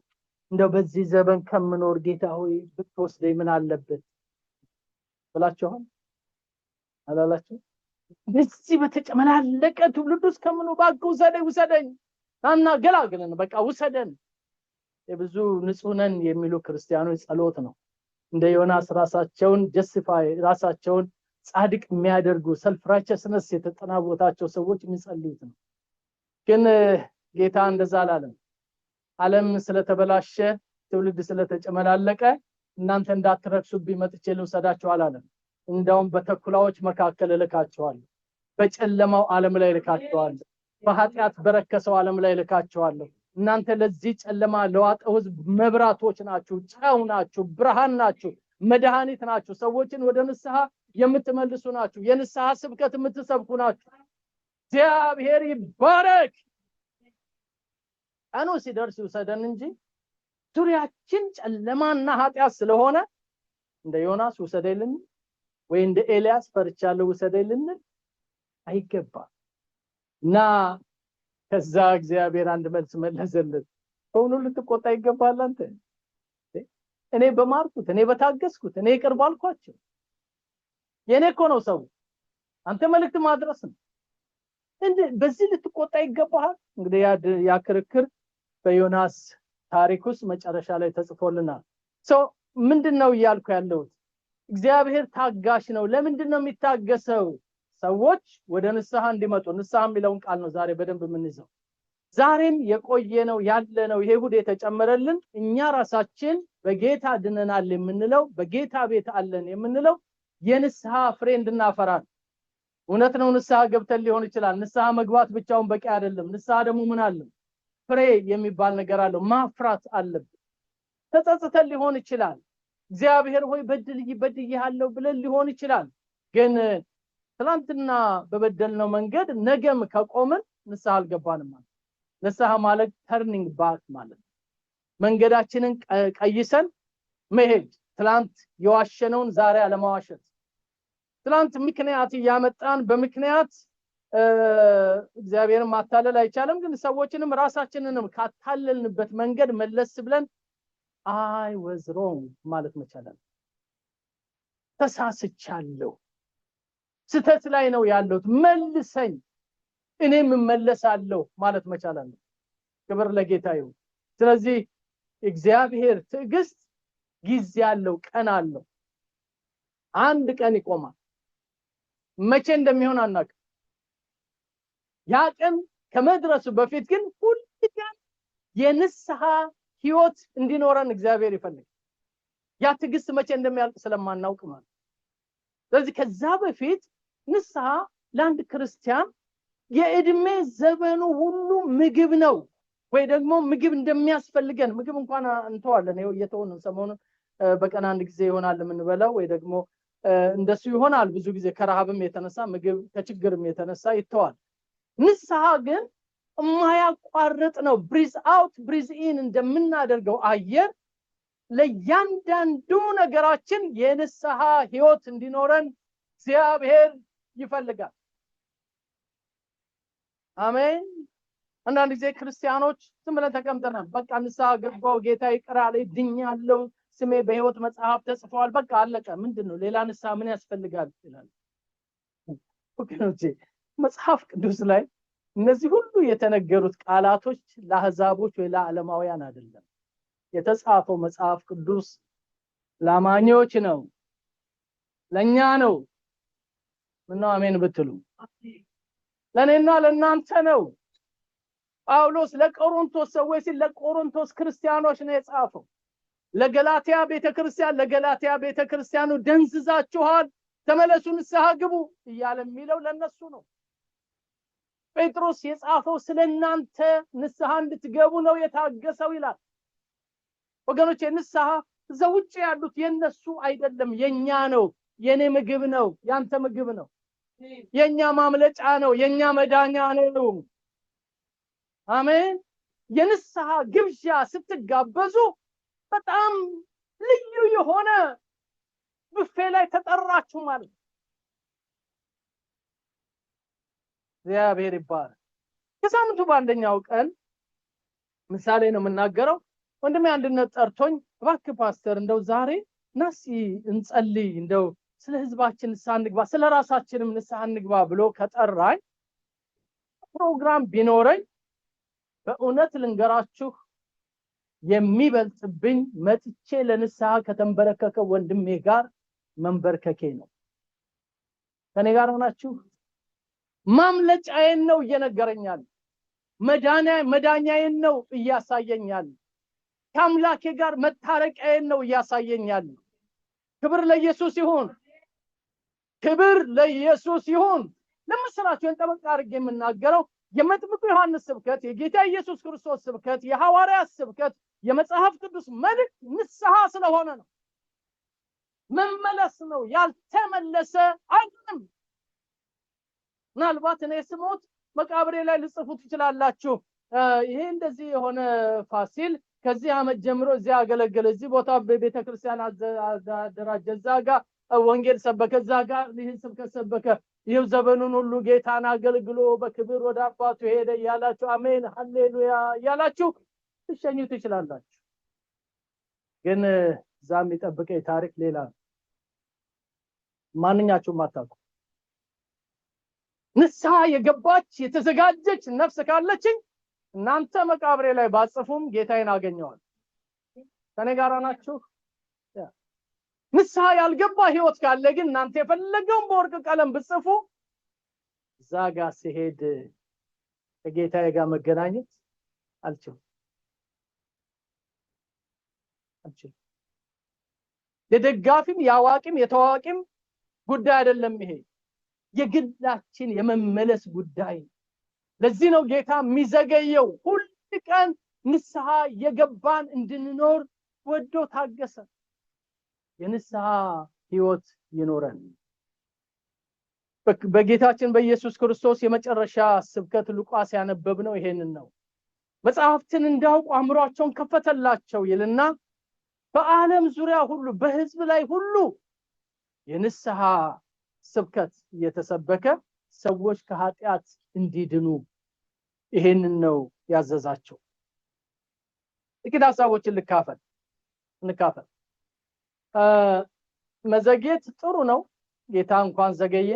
እንደው በዚህ ዘመን ከምኖር ጌታ ሆይ ብትወስደኝ ምን አለበት ብላችኋል አላላችሁ በዚህ በተጨመላለቀ ትውልድ ውስጥ ከምኑ ባክ ውሰደኝ እና ገላግለን በቃ ውሰደን የብዙ ንጹህ ነን የሚሉ ክርስቲያኖች ጸሎት ነው እንደ ዮናስ ራሳቸውን ጀስቲፋይ ራሳቸውን ጻድቅ የሚያደርጉ ሰልፍ ራይቸስነስ የተጠናወታቸው ሰዎች የሚጸልዩት ነው ግን ጌታ እንደዛ አላለም ዓለም ስለተበላሸ ትውልድ ስለተጨመላለቀ እናንተ እንዳትረክሱብኝ መጥቼ ልውሰዳችሁ አላለም እንደውም በተኩላዎች መካከል ልካቸዋለሁ በጨለማው ዓለም ላይ ልካቸዋለሁ በኃጢአት በረከሰው ዓለም ላይ ልካቸዋለሁ እናንተ ለዚህ ጨለማ ለዋጠው ህዝብ መብራቶች ናችሁ ጨው ናችሁ ብርሃን ናችሁ መድኃኒት ናችሁ ሰዎችን ወደ ንስሐ የምትመልሱ ናችሁ የንስሐ ስብከት የምትሰብኩ ናችሁ እግዚአብሔር ይባረክ አኑ ሲደርስ ይውሰደን እንጂ ዙሪያችን ጨለማና ኃጢአት ስለሆነ እንደ ዮናስ ውሰደልን ወይ እንደ ኤልያስ ፈርቻለሁ ውሰደልን አይገባም። እና ከዛ እግዚአብሔር አንድ መልስ መለሰለት። በእውኑ ልትቆጣ ይገባል አንተ? እኔ በማርኩት፣ እኔ በታገስኩት፣ እኔ ይቅር ባልኳቸው የኔ እኮ ነው ሰው፣ አንተ መልእክት ማድረስ ነው። በዚህ ልትቆጣ ይገባሃል? እንግዲህ ያ ክርክር በዮናስ ታሪክ ውስጥ መጨረሻ ላይ ተጽፎልናል። ምንድነው እያልኩ ያለሁት? እግዚአብሔር ታጋሽ ነው። ለምንድነው የሚታገሰው? ሰዎች ወደ ንስሐ እንዲመጡ። ንስሐ የሚለውን ቃል ነው ዛሬ በደንብ የምንይዘው። ዛሬም የቆየነው ያለነው ይሄ ሁሉ የተጨመረልን እኛ ራሳችን በጌታ ድነናል የምንለው፣ በጌታ ቤት አለን የምንለው የንስሐ ፍሬ እንድናፈራ። እውነት ነው፣ ንስሐ ገብተን ሊሆን ይችላል። ንስሐ መግባት ብቻውን በቂ አይደለም። ንስሐ ደግሞ ምን አለ? ፍሬ የሚባል ነገር አለው። ማፍራት አለብን። ተጸጽተን ሊሆን ይችላል። እግዚአብሔር ሆይ በድያለሁ ብለን ሊሆን ይችላል። ግን ትናንትና በበደልነው መንገድ ነገም ከቆምን ንስሐ አልገባንም ማለት። ንስሐ ማለት ተርኒንግ ባክ ማለት መንገዳችንን ቀይሰን መሄድ፣ ትላንት የዋሸነውን ዛሬ አለማዋሸት። ትላንት ምክንያት ያመጣን በምክንያት እግዚአብሔርን ማታለል አይቻልም። ግን ሰዎችንም ራሳችንንም ካታለልንበት መንገድ መለስ ብለን I was wrong ማለት መቻላል። ተሳስቻለሁ፣ ስተት ላይ ነው ያለሁት፣ መልሰኝ፣ እኔም እመለሳለሁ ማለት መቻላል። ክብር ለጌታ ይሁን። ስለዚህ እግዚአብሔር ትዕግስት ጊዜ አለው፣ ቀን አለው። አንድ ቀን ይቆማል። መቼ እንደሚሆን አናውቅም። ያ ቀን ከመድረሱ በፊት ግን ሁልጊዜ የንስሐ ህይወት እንዲኖረን እግዚአብሔር ይፈልጋል። ያ ትዕግስት መቼ እንደሚያልቅ ስለማናውቅ ማለት። ስለዚህ ከዛ በፊት ንስሐ ለአንድ ክርስቲያን የእድሜ ዘመኑ ሁሉ ምግብ ነው፣ ወይ ደግሞ ምግብ እንደሚያስፈልገን። ምግብ እንኳን እንተዋለን፣ ይሄው እየተሆነ ሰሞኑን በቀን አንድ ጊዜ ይሆናል የምንበላው፣ ወይ ደግሞ እንደሱ ይሆናል። ብዙ ጊዜ ከረሃብም የተነሳ ምግብ ከችግርም የተነሳ ይተዋል። ንስሐ ግን የማያቋርጥ ነው። ብሪዝ አውት ብሪዝ ኢን እንደምናደርገው አየር ለእያንዳንዱ ነገራችን የንስሐ ህይወት እንዲኖረን እግዚአብሔር ይፈልጋል። አሜን። አንዳንድ ጊዜ ክርስቲያኖች ዝም ብለን ተቀምጠናል። በቃ ንስሐ ገባው፣ ጌታ ይቅር አለኝ፣ ድኛለሁ፣ ስሜ በህይወት መጽሐፍ ተጽፏል፣ በቃ አለቀ። ምንድነው ሌላ ንስሐ ምን ያስፈልጋል ይላል። ወገኖቼ መጽሐፍ ቅዱስ ላይ እነዚህ ሁሉ የተነገሩት ቃላቶች ለአሕዛቦች ወይ ለዓለማውያን አይደለም። የተጻፈው መጽሐፍ ቅዱስ ለአማኞች ነው፣ ለኛ ነው። ምነው አሜን ብትሉ? ለኔና ለናንተ ነው። ጳውሎስ ለቆሮንቶስ ሰዎች ለቆሮንቶስ ክርስቲያኖች ነው የጻፈው። ለገላትያ ቤተክርስቲያኑ ደንዝዛችኋል፣ ተመለሱ፣ ንስሐ ግቡ እያለ የሚለው ለነሱ ነው። ጴጥሮስ የጻፈው ስለናንተ ንስሐ እንድትገቡ ነው የታገሰው ይላል። ወገኖቼ ንስሐ ዘውጭ ያሉት የነሱ አይደለም፣ የኛ ነው። የኔ ምግብ ነው፣ ያንተ ምግብ ነው። የኛ ማምለጫ ነው፣ የኛ መዳኛ ነው። አሜን። የንስሐ ግብዣ ስትጋበዙ በጣም ልዩ የሆነ ቡፌ ላይ ተጠራችሁ ማለት። እግዚአብሔር ይባረክ። ከሳምንቱ በአንደኛው ቀን ምሳሌ ነው የምናገረው። ወንድሜ አንድነት ጠርቶኝ እባክህ ፓስተር እንደው ዛሬ ናሲ እንጸልይ፣ እንደው ስለ ህዝባችን ንስሐ እንግባ፣ ስለ ራሳችንም ንስሐ እንግባ ብሎ ከጠራኝ ፕሮግራም ቢኖረኝ በእውነት ልንገራችሁ የሚበልጥብኝ መጥቼ ለንስሐ ከተንበረከከ ወንድሜ ጋር መንበርከኬ ነው። ከኔ ጋር ሆናችሁ ማምለጫዬን ነው እየነገረኛል። መዳኛዬን ነው እያሳየኛል። ከአምላኬ ጋር መታረቂያዬን ነው እያሳየኛል። ክብር ለኢየሱስ ይሁን፣ ክብር ለኢየሱስ ይሁን። ለምስራችሁ እንጠበቅ አድርጌ የምናገረው የመጥምቁ ዮሐንስ ስብከት፣ የጌታ ኢየሱስ ክርስቶስ ስብከት፣ የሐዋርያት ስብከት፣ የመጽሐፍ ቅዱስ መልእክት ንስሐ ስለሆነ ነው። መመለስ ነው። ያልተመለሰ አይደለም። ምናልባት እኔ ስሞት መቃብሬ ላይ ልጽፉት ትችላላችሁ። ይሄ እንደዚህ የሆነ ፋሲል ከዚህ አመት ጀምሮ እዚህ አገለገለ፣ እዚህ ቦታ በቤተክርስቲያን አደራጀ፣ እዛ ጋር ወንጌል ሰበከ፣ እዛ ጋር ይህን ስብከት ሰበከ፣ ይሄው ዘመኑን ሁሉ ጌታን አገልግሎ በክብር ወደ አባቱ ሄደ ያላችሁ አሜን ሃሌሉያ ያላችሁ ትሸኙ ትችላላችሁ። ግን ዛም የሚጠብቀኝ ታሪክ ሌላ ነው። ማንኛችሁም አታውቁ። ንስሐ የገባች የተዘጋጀች ነፍስ ካለችኝ እናንተ መቃብሬ ላይ ባጽፉም ጌታዬን አገኘዋል። ከኔ ጋር ናችሁ? ንስሐ ያልገባ ህይወት ካለ ግን እናንተ የፈለገውን በወርቅ ቀለም ብጽፉ እዛ ጋር ሲሄድ ከጌታዬ ጋር መገናኘት አልችልም። የደጋፊም ያዋቂም የተዋቂም ጉዳይ አይደለም። ይሄ የግላችን የመመለስ ጉዳይ። ለዚህ ነው ጌታ የሚዘገየው። ሁሉ ቀን ንስሐ የገባን እንድንኖር ወዶ ታገሰ። የንስሐ ህይወት ይኖረን። በጌታችን በኢየሱስ ክርስቶስ የመጨረሻ ስብከት ሉቃስ ያነበብነው ይሄንን ነው። መጽሐፍትን እንዳውቁ አእምሯቸውን ከፈተላቸው ይልና በዓለም ዙሪያ ሁሉ በህዝብ ላይ ሁሉ የንስሐ ስብከት እየተሰበከ ሰዎች ከኃጢአት እንዲድኑ ይሄንን ነው ያዘዛቸው። ጥቂት ሐሳቦችን እንካፈል። መዘግየት ጥሩ ነው። ጌታ እንኳን ዘገየ፣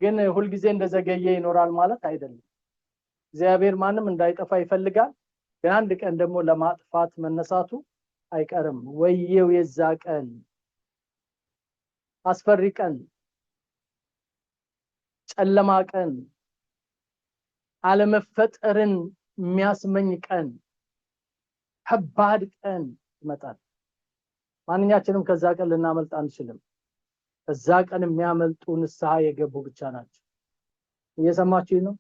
ግን ሁሉ ጊዜ እንደዘገየ ይኖራል ማለት አይደለም። እግዚአብሔር ማንም እንዳይጠፋ ይፈልጋል። ግን አንድ ቀን ደግሞ ለማጥፋት መነሳቱ አይቀርም። ወየው የዛ ቀን፣ አስፈሪ ቀን፣ ጨለማ ቀን፣ አለመፈጠርን የሚያስመኝ ቀን፣ ከባድ ቀን ይመጣል። ማንኛችንም ከዛ ቀን ልናመልጥ አንችልም። ከዛ ቀን የሚያመልጡ ንስሐ የገቡ ብቻ ናቸው። እየሰማችሁ ነው?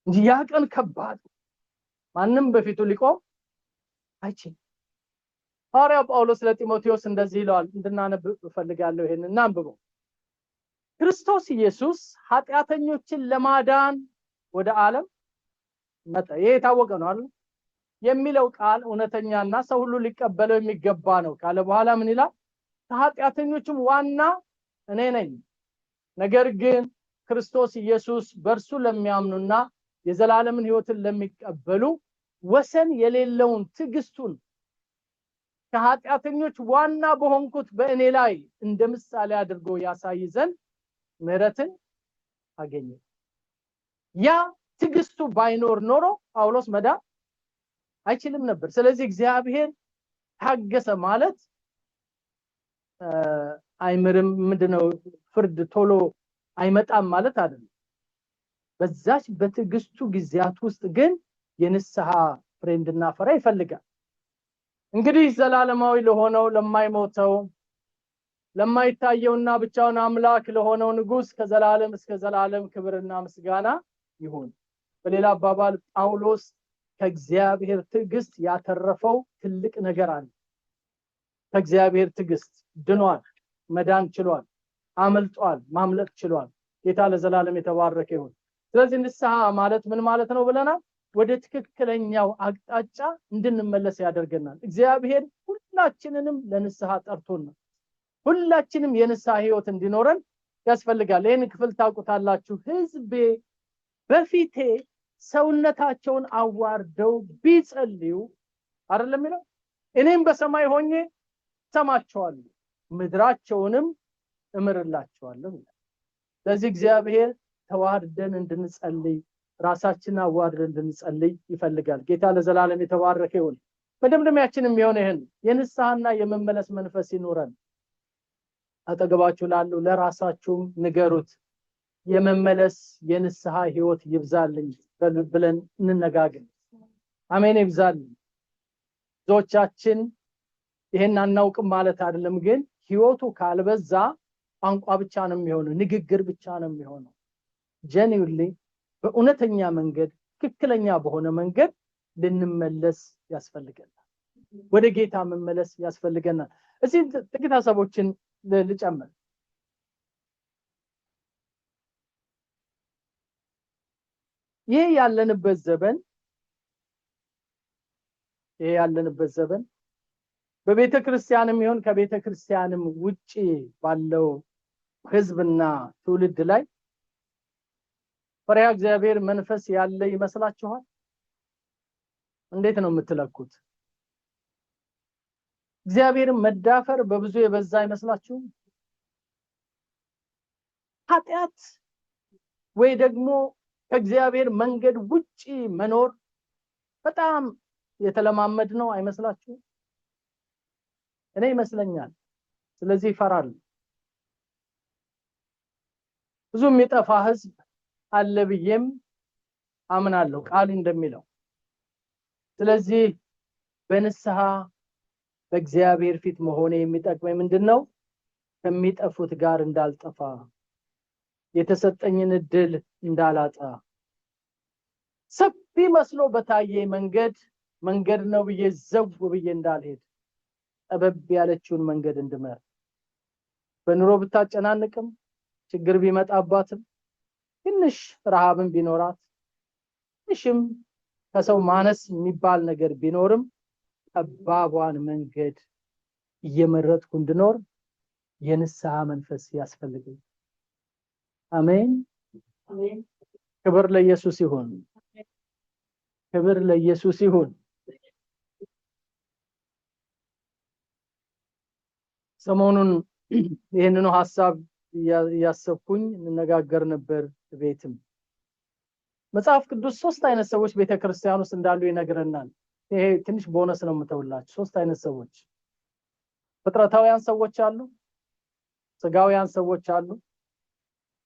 እንጂ ያ ቀን ከባድ፣ ማንም በፊቱ ሊቆም አይችልም። ሐዋርያው ጳውሎስ ለጢሞቴዎስ እንደዚህ ይለዋል፣ እንድናነብ እፈልጋለሁ። ይሄን እናንብበው። ክርስቶስ ኢየሱስ ኃጢአተኞችን ለማዳን ወደ ዓለም መጣ። ይሄ የታወቀ ነው አይደል? የሚለው ቃል እውነተኛና ሰው ሁሉ ሊቀበለው የሚገባ ነው ካለ በኋላ ምን ይላል? ከኃጢአተኞችም ዋና እኔ ነኝ። ነገር ግን ክርስቶስ ኢየሱስ በእርሱ ለሚያምኑና የዘላለምን ሕይወትን ለሚቀበሉ ወሰን የሌለውን ትዕግስቱን ከኃጢአተኞች ዋና በሆንኩት በእኔ ላይ እንደ ምሳሌ አድርጎ ያሳይ ዘንድ ምሕረትን አገኘ። ያ ትዕግስቱ ባይኖር ኖሮ ጳውሎስ መዳን አይችልም ነበር። ስለዚህ እግዚአብሔር ታገሰ ማለት አይምርም ምንድነው ፍርድ ቶሎ አይመጣም ማለት አይደለም። በዛች በትዕግስቱ ጊዜያት ውስጥ ግን የንስሐ ፍሬ እንድናፈራ ይፈልጋል። እንግዲህ ዘላለማዊ ለሆነው ለማይሞተው ለማይታየውና ብቻውን አምላክ ለሆነው ንጉስ ከዘላለም እስከ ዘላለም ክብርና ምስጋና ይሁን። በሌላ አባባል ጳውሎስ ከእግዚአብሔር ትዕግስት ያተረፈው ትልቅ ነገር አለ። ከእግዚአብሔር ትዕግስት ድኗል፣ መዳን ችሏል፣ አመልጧል፣ ማምለጥ ችሏል። ጌታ ለዘላለም የተባረከ ይሁን። ስለዚህ ንስሐ ማለት ምን ማለት ነው ብለናል? ወደ ትክክለኛው አቅጣጫ እንድንመለስ ያደርገናል። እግዚአብሔር ሁላችንንም ለንስሐ ጠርቶናል። ሁላችንም የንስሐ ህይወት እንዲኖረን ያስፈልጋል። ይሄን ክፍል ታውቁታላችሁ። ህዝቤ በፊቴ ሰውነታቸውን አዋርደው ቢጸልዩ አይደለም ይላል፣ እኔም በሰማይ ሆኜ ሰማቸዋለሁ፣ ምድራቸውንም እምርላቸዋለሁ ይላል። ስለዚህ እግዚአብሔር ተዋርደን እንድንጸልይ፣ ራሳችንን አዋርደን እንድንጸልይ ይፈልጋል። ጌታ ለዘላለም የተባረከ ይሁን። መደምደሚያችንም የሆነ ይሄን የንስሐና የመመለስ መንፈስ ይኖረን። አጠገባችሁ ላሉ ለራሳችሁም ንገሩት፣ የመመለስ የንስሐ ህይወት ይብዛልኝ ብለን እንነጋገር። አሜን። ይብዛልኝ። ብዙዎቻችን ይሄን አናውቅም ማለት አይደለም፣ ግን ህይወቱ ካልበዛ ቋንቋ ብቻ ነው የሚሆነው፣ ንግግር ብቻ ነው የሚሆነው። ጀኒውሊ በእውነተኛ መንገድ ትክክለኛ በሆነ መንገድ ልንመለስ ያስፈልገናል። ወደ ጌታ መመለስ ያስፈልገናል። እዚህ ጥቂት ሐሳቦችን ልጨምር። ይሄ ያለንበት ዘመን በቤተክርስቲያንም ይሁን ከቤተክርስቲያንም ውጪ ባለው ህዝብና ትውልድ ላይ ፈሪሃ እግዚአብሔር መንፈስ ያለ ይመስላችኋል? እንዴት ነው የምትለኩት? እግዚአብሔርን መዳፈር በብዙ የበዛ ይመስላችሁ? ኃጢአት ወይ ደግሞ ከእግዚአብሔር መንገድ ውጪ መኖር በጣም የተለማመድ ነው አይመስላችሁ? እኔ ይመስለኛል። ስለዚህ ይፈራል። ብዙ የሚጠፋ ህዝብ አለ ብዬም አምናለሁ ቃሉ እንደሚለው። ስለዚህ በንስሐ በእግዚአብሔር ፊት መሆን የሚጠቅመኝ ምንድነው? ከሚጠፉት ጋር እንዳልጠፋ፣ የተሰጠኝን እድል እንዳላጣ፣ ሰፊ መስሎ በታየኝ መንገድ ነው ብዬ ዘው ብዬ እንዳልሄድ፣ ጠበብ ያለችውን መንገድ እንድመር። በኑሮ ብታጨናንቅም ችግር ቢመጣባትም ትንሽ ረሃብም ቢኖራት ትንሽም ከሰው ማነስ የሚባል ነገር ቢኖርም ጠባቧን መንገድ እየመረጥኩ እንድኖር የንስሐ መንፈስ ያስፈልጋል። አሜን። ክብር ለኢየሱስ ይሁን። ክብር ለኢየሱስ ይሁን። ሰሞኑን ይሄንኑ ሐሳብ ያሰብኩኝ እንነጋገር ነበር ቤትም። መጽሐፍ ቅዱስ ሶስት አይነት ሰዎች ቤተክርስቲያን ውስጥ እንዳሉ ይነግረናል። ይሄ ትንሽ ቦነስ ነው የምተውላችሁ። ሶስት አይነት ሰዎች፣ ፍጥረታውያን ሰዎች አሉ፣ ስጋውያን ሰዎች አሉ፣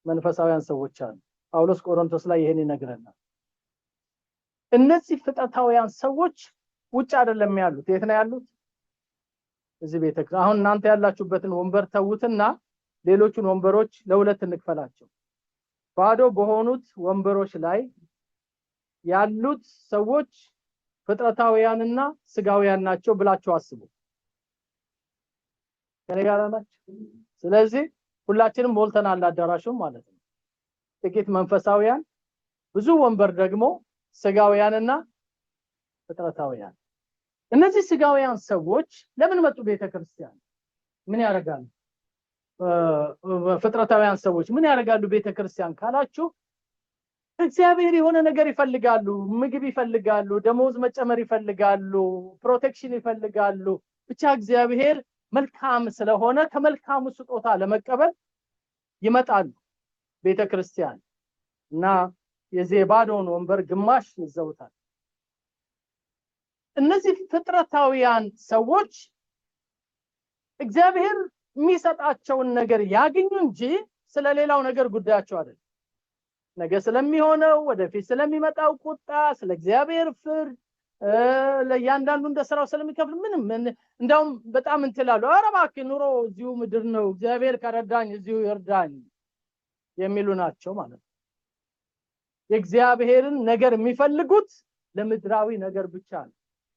መንፈሳውያን ሰዎች አሉ። ጳውሎስ ቆሮንቶስ ላይ ይሄን ይነግረናል። እነዚህ ፍጥረታውያን ሰዎች ውጭ አይደለም ያሉት። የት ነው ያሉት? እዚህ ቤተክርስቲያን። አሁን እናንተ ያላችሁበትን ወንበር ተውትና ሌሎቹን ወንበሮች ለሁለት እንክፈላቸው። ባዶ በሆኑት ወንበሮች ላይ ያሉት ሰዎች ፍጥረታውያንና ስጋውያን ናቸው ብላችሁ አስቡ። ከኔ ጋር ናችሁ? ስለዚህ ሁላችንም ሞልተናል አዳራሹን ማለት ነው። ጥቂት መንፈሳውያን፣ ብዙ ወንበር ደግሞ ስጋውያንና ፍጥረታውያን። እነዚህ ስጋውያን ሰዎች ለምን መጡ ቤተክርስቲያን? ምን ያደርጋሉ? ፍጥረታውያን ሰዎች ምን ያደርጋሉ ቤተክርስቲያን ካላችሁ፣ እግዚአብሔር የሆነ ነገር ይፈልጋሉ። ምግብ ይፈልጋሉ፣ ደሞዝ መጨመር ይፈልጋሉ፣ ፕሮቴክሽን ይፈልጋሉ። ብቻ እግዚአብሔር መልካም ስለሆነ ከመልካሙ ስጦታ ለመቀበል ይመጣሉ ቤተክርስቲያን እና የዚህ ባዶውን ወንበር ግማሽ ይዘውታል። እነዚህ ፍጥረታውያን ሰዎች እግዚአብሔር የሚሰጣቸውን ነገር ያገኙ እንጂ ስለሌላው ነገር ጉዳያቸው አይደለም። ነገ ስለሚሆነው ወደፊት ስለሚመጣው ቁጣ፣ ስለ እግዚአብሔር ፍርድ፣ ለእያንዳንዱ እንደሰራው ስለሚከፍል ምንም እንደውም በጣም እንትላሉ። ኧረ እባክህ ኑሮ እዚሁ ምድር ነው፣ እግዚአብሔር ከረዳኝ እዚሁ ይርዳኝ የሚሉ ናቸው ማለት ነው። የእግዚአብሔርን ነገር የሚፈልጉት ለምድራዊ ነገር ብቻ ነው።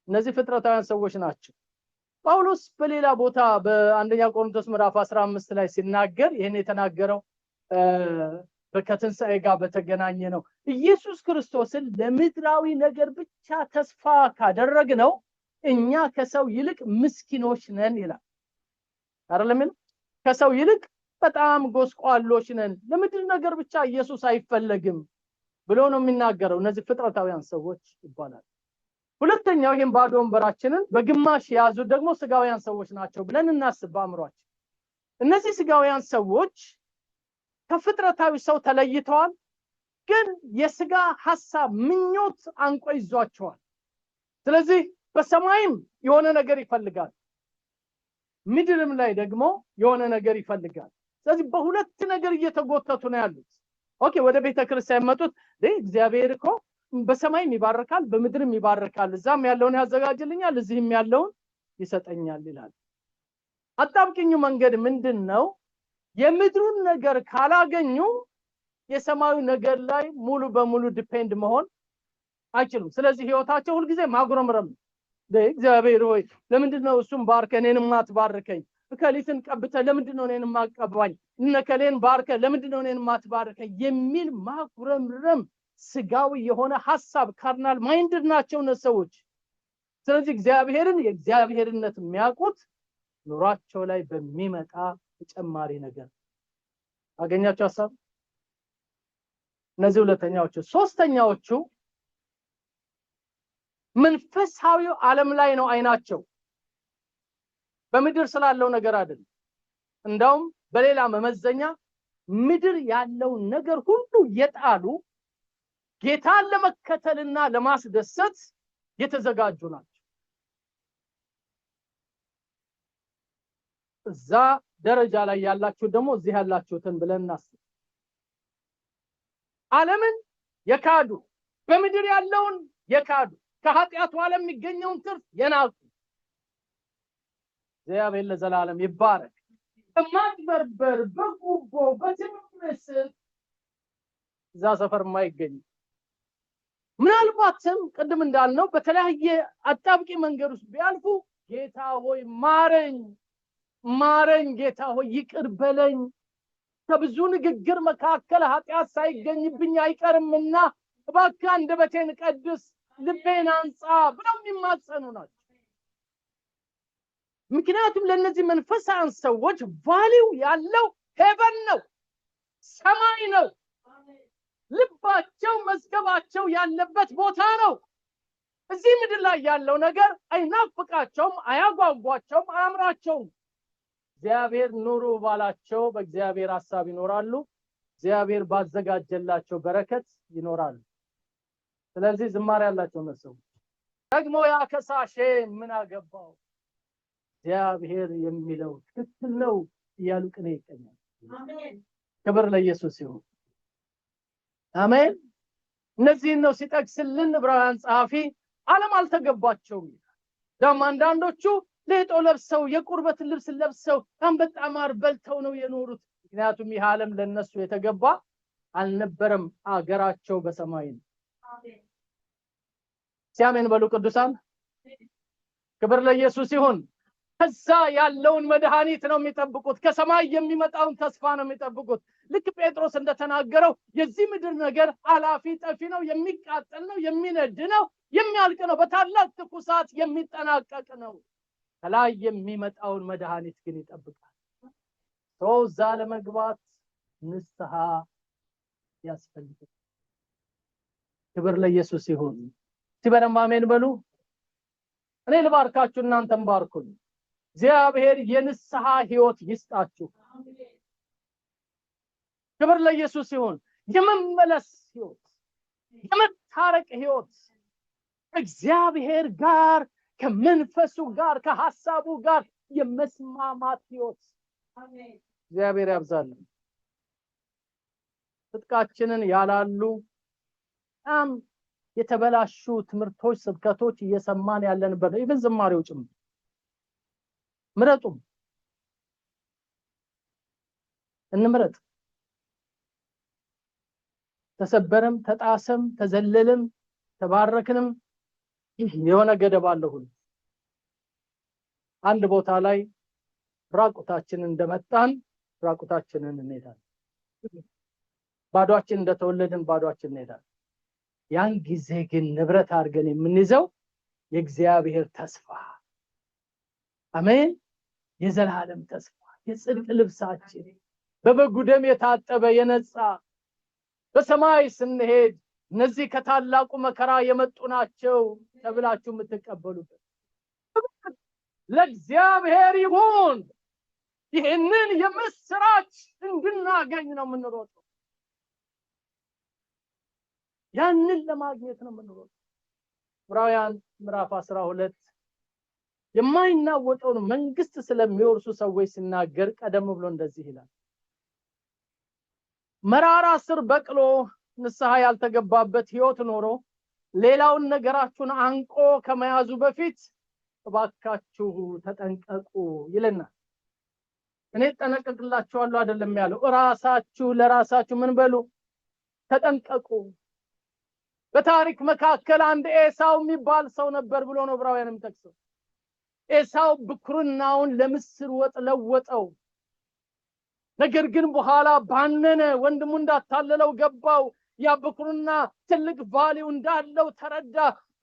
እነዚህ ፍጥረታውያን ሰዎች ናቸው። ጳውሎስ በሌላ ቦታ በአንደኛ ቆሮንቶስ ምዕራፍ 15 ላይ ሲናገር ይሄን የተናገረው ከትንሣኤ ጋር በተገናኘ ነው። ኢየሱስ ክርስቶስን ለምድራዊ ነገር ብቻ ተስፋ ካደረግነው እኛ ከሰው ይልቅ ምስኪኖች ነን ይላል። አይደለም? ከሰው ይልቅ በጣም ጎስቋሎች ነን፣ ለምድር ነገር ብቻ ኢየሱስ አይፈለግም ብሎ ነው የሚናገረው። እነዚህ ፍጥረታውያን ሰዎች ይባላል። ሁለተኛው ይሄን ባዶ ወንበራችንን በግማሽ የያዙት ደግሞ ስጋውያን ሰዎች ናቸው ብለን እናስብ በአእምሯችን። እነዚህ ስጋውያን ሰዎች ከፍጥረታዊ ሰው ተለይተዋል፣ ግን የስጋ ሐሳብ ምኞት አንቆ ይዟቸዋል። ስለዚህ በሰማይም የሆነ ነገር ይፈልጋል፣ ምድርም ላይ ደግሞ የሆነ ነገር ይፈልጋል። ስለዚህ በሁለት ነገር እየተጎተቱ ነው ያሉት። ኦኬ፣ ወደ ቤተክርስቲያን መጡት። እግዚአብሔር እኮ በሰማይም ይባርካል፣ በምድርም ይባርካል፣ እዛም ያለውን ያዘጋጅልኛል፣ እዚህም ያለውን ይሰጠኛል ይላል። አጣብቂኙ መንገድ ምንድነው? የምድሩን ነገር ካላገኙ የሰማዩ ነገር ላይ ሙሉ በሙሉ ዲፔንድ መሆን አይችሉም። ስለዚህ ህይወታቸው ሁሉ ጊዜ ማጉረምረም። እግዚአብሔር ሆይ ለምንድነው እሱም ባርከ እኔንም ማትባርከኝ? እከሊትን ቀብተ ለምንድነው እኔንም ማቀባኝ? እነከሌን ባርከ ለምንድነው እኔንም ማትባርከኝ? የሚል ማጉረምረም ስጋዊ የሆነ ሐሳብ ካርናል ማይንድድ ናቸው እነዚህ ሰዎች። ስለዚህ እግዚአብሔርን የእግዚአብሔርነት የሚያውቁት ኑሯቸው ላይ በሚመጣ ተጨማሪ ነገር አገኛቸው ሐሳብ። እነዚህ ሁለተኛዎቹ። ሶስተኛዎቹ መንፈሳዊው ዓለም ላይ ነው አይናቸው፣ በምድር ስላለው ነገር አይደለም። እንደውም በሌላ መመዘኛ ምድር ያለው ነገር ሁሉ የጣሉ ጌታን ለመከተልና ለማስደሰት የተዘጋጁ ናቸው። እዛ ደረጃ ላይ ያላችሁ ደግሞ እዚህ ያላችሁትን ብለን እናስብ። ዓለምን የካዱ፣ በምድር ያለውን የካዱ፣ ከኃጢአቱ ዓለም የሚገኘውን ትርፍ የናቁ እግዚአብሔር ለዘላለም ይባረክ። በማጭበርበር በጉቦ በትምክህት እዛ ሰፈር የማይገኝ ምናልባትም ቅድም እንዳልነው በተለያየ አጣብቂ መንገድ ውስጥ ቢያልፉ ጌታ ሆይ ማረኝ ማረኝ፣ ጌታ ሆይ ይቅር በለኝ፣ ከብዙ ንግግር መካከል ኃጢአት ሳይገኝብኝ አይቀርምና እባክህ አንደበቴን ቀድስ፣ ልቤን አንጻ ብለው የሚማጸኑ ናቸው። ምክንያቱም ለነዚህ መንፈሳውያን ሰዎች ቫልዩ ያለው ሄቨን ነው፣ ሰማይ ነው። ልባቸው መዝገባቸው ያለበት ቦታ ነው። እዚህ ምድር ላይ ያለው ነገር አይናፍቃቸውም፣ አያጓጓቸውም፣ አያምራቸውም። እግዚአብሔር ኑሩ ባላቸው በእግዚአብሔር ሐሳብ ይኖራሉ፣ እግዚአብሔር ባዘጋጀላቸው በረከት ይኖራሉ። ስለዚህ ዝማሬ ያላቸው ነው። ደግሞ ያከሳሼ ምን አገባው እግዚአብሔር የሚለው ትክክል ነው እያሉ ቅኔ ይቀኛል። አሜን። ክብር ለኢየሱስ ይሁን። አሜን። እነዚህን ነው ሲጠቅስልን ዕብራውያን ጸሐፊ ዓለም አልተገባቸውም። ደግሞ አንዳንዶቹ ሌጦ ለብሰው የቁርበት ልብስ ለብሰው አንበጣ ማር በልተው ነው የኖሩት። ምክንያቱም ይህ ዓለም ለነሱ የተገባ አልነበረም፣ አገራቸው በሰማይ ነው። አሜን። ሲያሜን በሉ ቅዱሳን። ክብር ለኢየሱስ ይሁን። ከዛ ያለውን መድኃኒት ነው የሚጠብቁት፣ ከሰማይ የሚመጣውን ተስፋ ነው የሚጠብቁት። ልክ ጴጥሮስ እንደተናገረው የዚህ ምድር ነገር አላፊ ጠፊ ነው፣ የሚቃጠል ነው፣ የሚነድ ነው፣ የሚያልቅ ነው፣ በታላቅ ትኩሳት የሚጠናቀቅ ነው። ከላይ የሚመጣውን መድኃኒት ግን ይጠብቃል። ሰው እዛ ለመግባት ንስሐ ያስፈልጋል። ክብር ለኢየሱስ ይሁን። ሲበረም አሜን በሉ። እኔ ልባርካችሁ እናንተም ባርኩኝ። እግዚአብሔር የንስሐ ህይወት ይስጣችሁ። ክብር ለኢየሱስ ይሁን። የመመለስ ህይወት፣ የመታረቅ ህይወት፣ እግዚአብሔር ጋር ከመንፈሱ ጋር ከሐሳቡ ጋር የመስማማት ህይወት እግዚአብሔር ያብዛልን። ትጥቃችንን ያላሉ በጣም የተበላሹ ትምህርቶች፣ ስብከቶች እየሰማን ያለንበት ነው። ይብን ዝማሬው ጭምር ምረጡ፣ እንምረጥ። ተሰበረም ተጣሰም ተዘለለም ተባረክንም የሆነ ገደብ አለው። አንድ ቦታ ላይ ራቁታችንን እንደመጣን ራቁታችንን እንሄዳለን። ባዶአችን እንደተወለድን ባዶአችን እንሄዳለን። ያን ጊዜ ግን ንብረት አድርገን የምንይዘው የእግዚአብሔር ተስፋ፣ አሜን፣ የዘላለም ተስፋ፣ የጽድቅ ልብሳችን በበጉ ደም የታጠበ የነጻ በሰማይ ስንሄድ እነዚህ ከታላቁ መከራ የመጡ ናቸው ተብላችሁ የምትቀበሉበት ለእግዚአብሔር ይሁን። ይህንን የምስራች እንድናገኝ ነው የምንሮጠው። ያንን ለማግኘት ነው የምንሮጠው። ዕብራውያን ምዕራፍ 12 የማይናወጠውን መንግስት ስለሚወርሱ ሰዎች ሲናገር ቀደም ብሎ እንደዚህ ይላል። መራራ ስር በቅሎ ንስሐ ያልተገባበት ህይወት ኖሮ ሌላውን ነገራችሁን አንቆ ከመያዙ በፊት እባካችሁ ተጠንቀቁ ይለናል። እኔ ተጠንቀቅላችኋለሁ አይደለም ያለው፣ ራሳችሁ ለራሳችሁ ምን በሉ ተጠንቀቁ። በታሪክ መካከል አንድ ኤሳው የሚባል ሰው ነበር ብሎ ነው ዕብራውያን የሚጠቅሰው። ኤሳው ብኩርናውን ለምስር ወጥ ለወጠው። ነገር ግን በኋላ ባነነ፣ ወንድሙ እንዳታለለው ገባው። ያ ብኩርና ትልቅ ቫልዩ እንዳለው ተረዳ።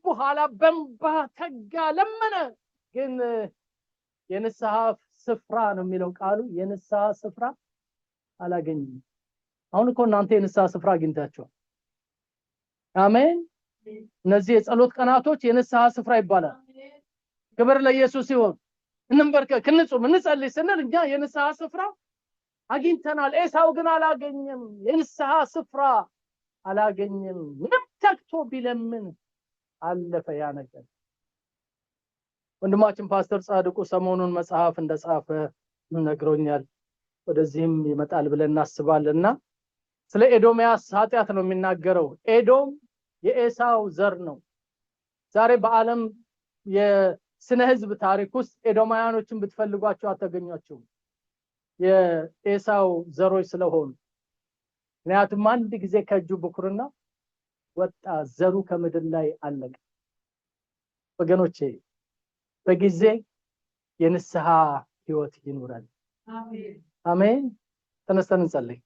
በኋላ በእንባ ተጋ ለመነ። ግን የንስሐ ስፍራ ነው የሚለው ቃሉ፣ የንስሐ ስፍራ አላገኘም። አሁን እኮ እናንተ የንስሐ ስፍራ አግኝታችኋል። አሜን። እነዚህ የጸሎት ቀናቶች የንስሐ ስፍራ ይባላል። ክብር ለኢየሱስ ይሁን። እንንበርከክ፣ እንጹም፣ እንጸልይ ስንል እኛ የንስሐ ስፍራ አግኝተናል። ኤሳው ግን አላገኘም። የንስሐ ስፍራ አላገኘም። ምንም ተግቶ ቢለምን አለፈ ያ ነገር። ወንድማችን ፓስተር ጻድቁ ሰሞኑን መጽሐፍ እንደጻፈ ነግሮኛል። ወደዚህም ይመጣል ብለን እናስባለንና ስለ ኤዶምያስ ኃጢአት ነው የሚናገረው። ኤዶም የኤሳው ዘር ነው። ዛሬ በዓለም የስነ ህዝብ ታሪክ ውስጥ ኤዶማውያኖችን ብትፈልጓቸው አታገኟቸውም፣ የኤሳው ዘሮች ስለሆኑ። ምክንያቱም አንድ ጊዜ ከእጁ ብኩርና ወጣ፣ ዘሩ ከምድር ላይ አለቀ። ወገኖቼ በጊዜ የንስሐ ህይወት ይኑረን። አሜን አሜን። ተነስተን እንጸልይ።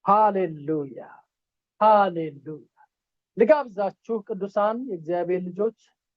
ሃሌሉያ ሃሌሉያ። ልጋብዛችሁ ቅዱሳን የእግዚአብሔር ልጆች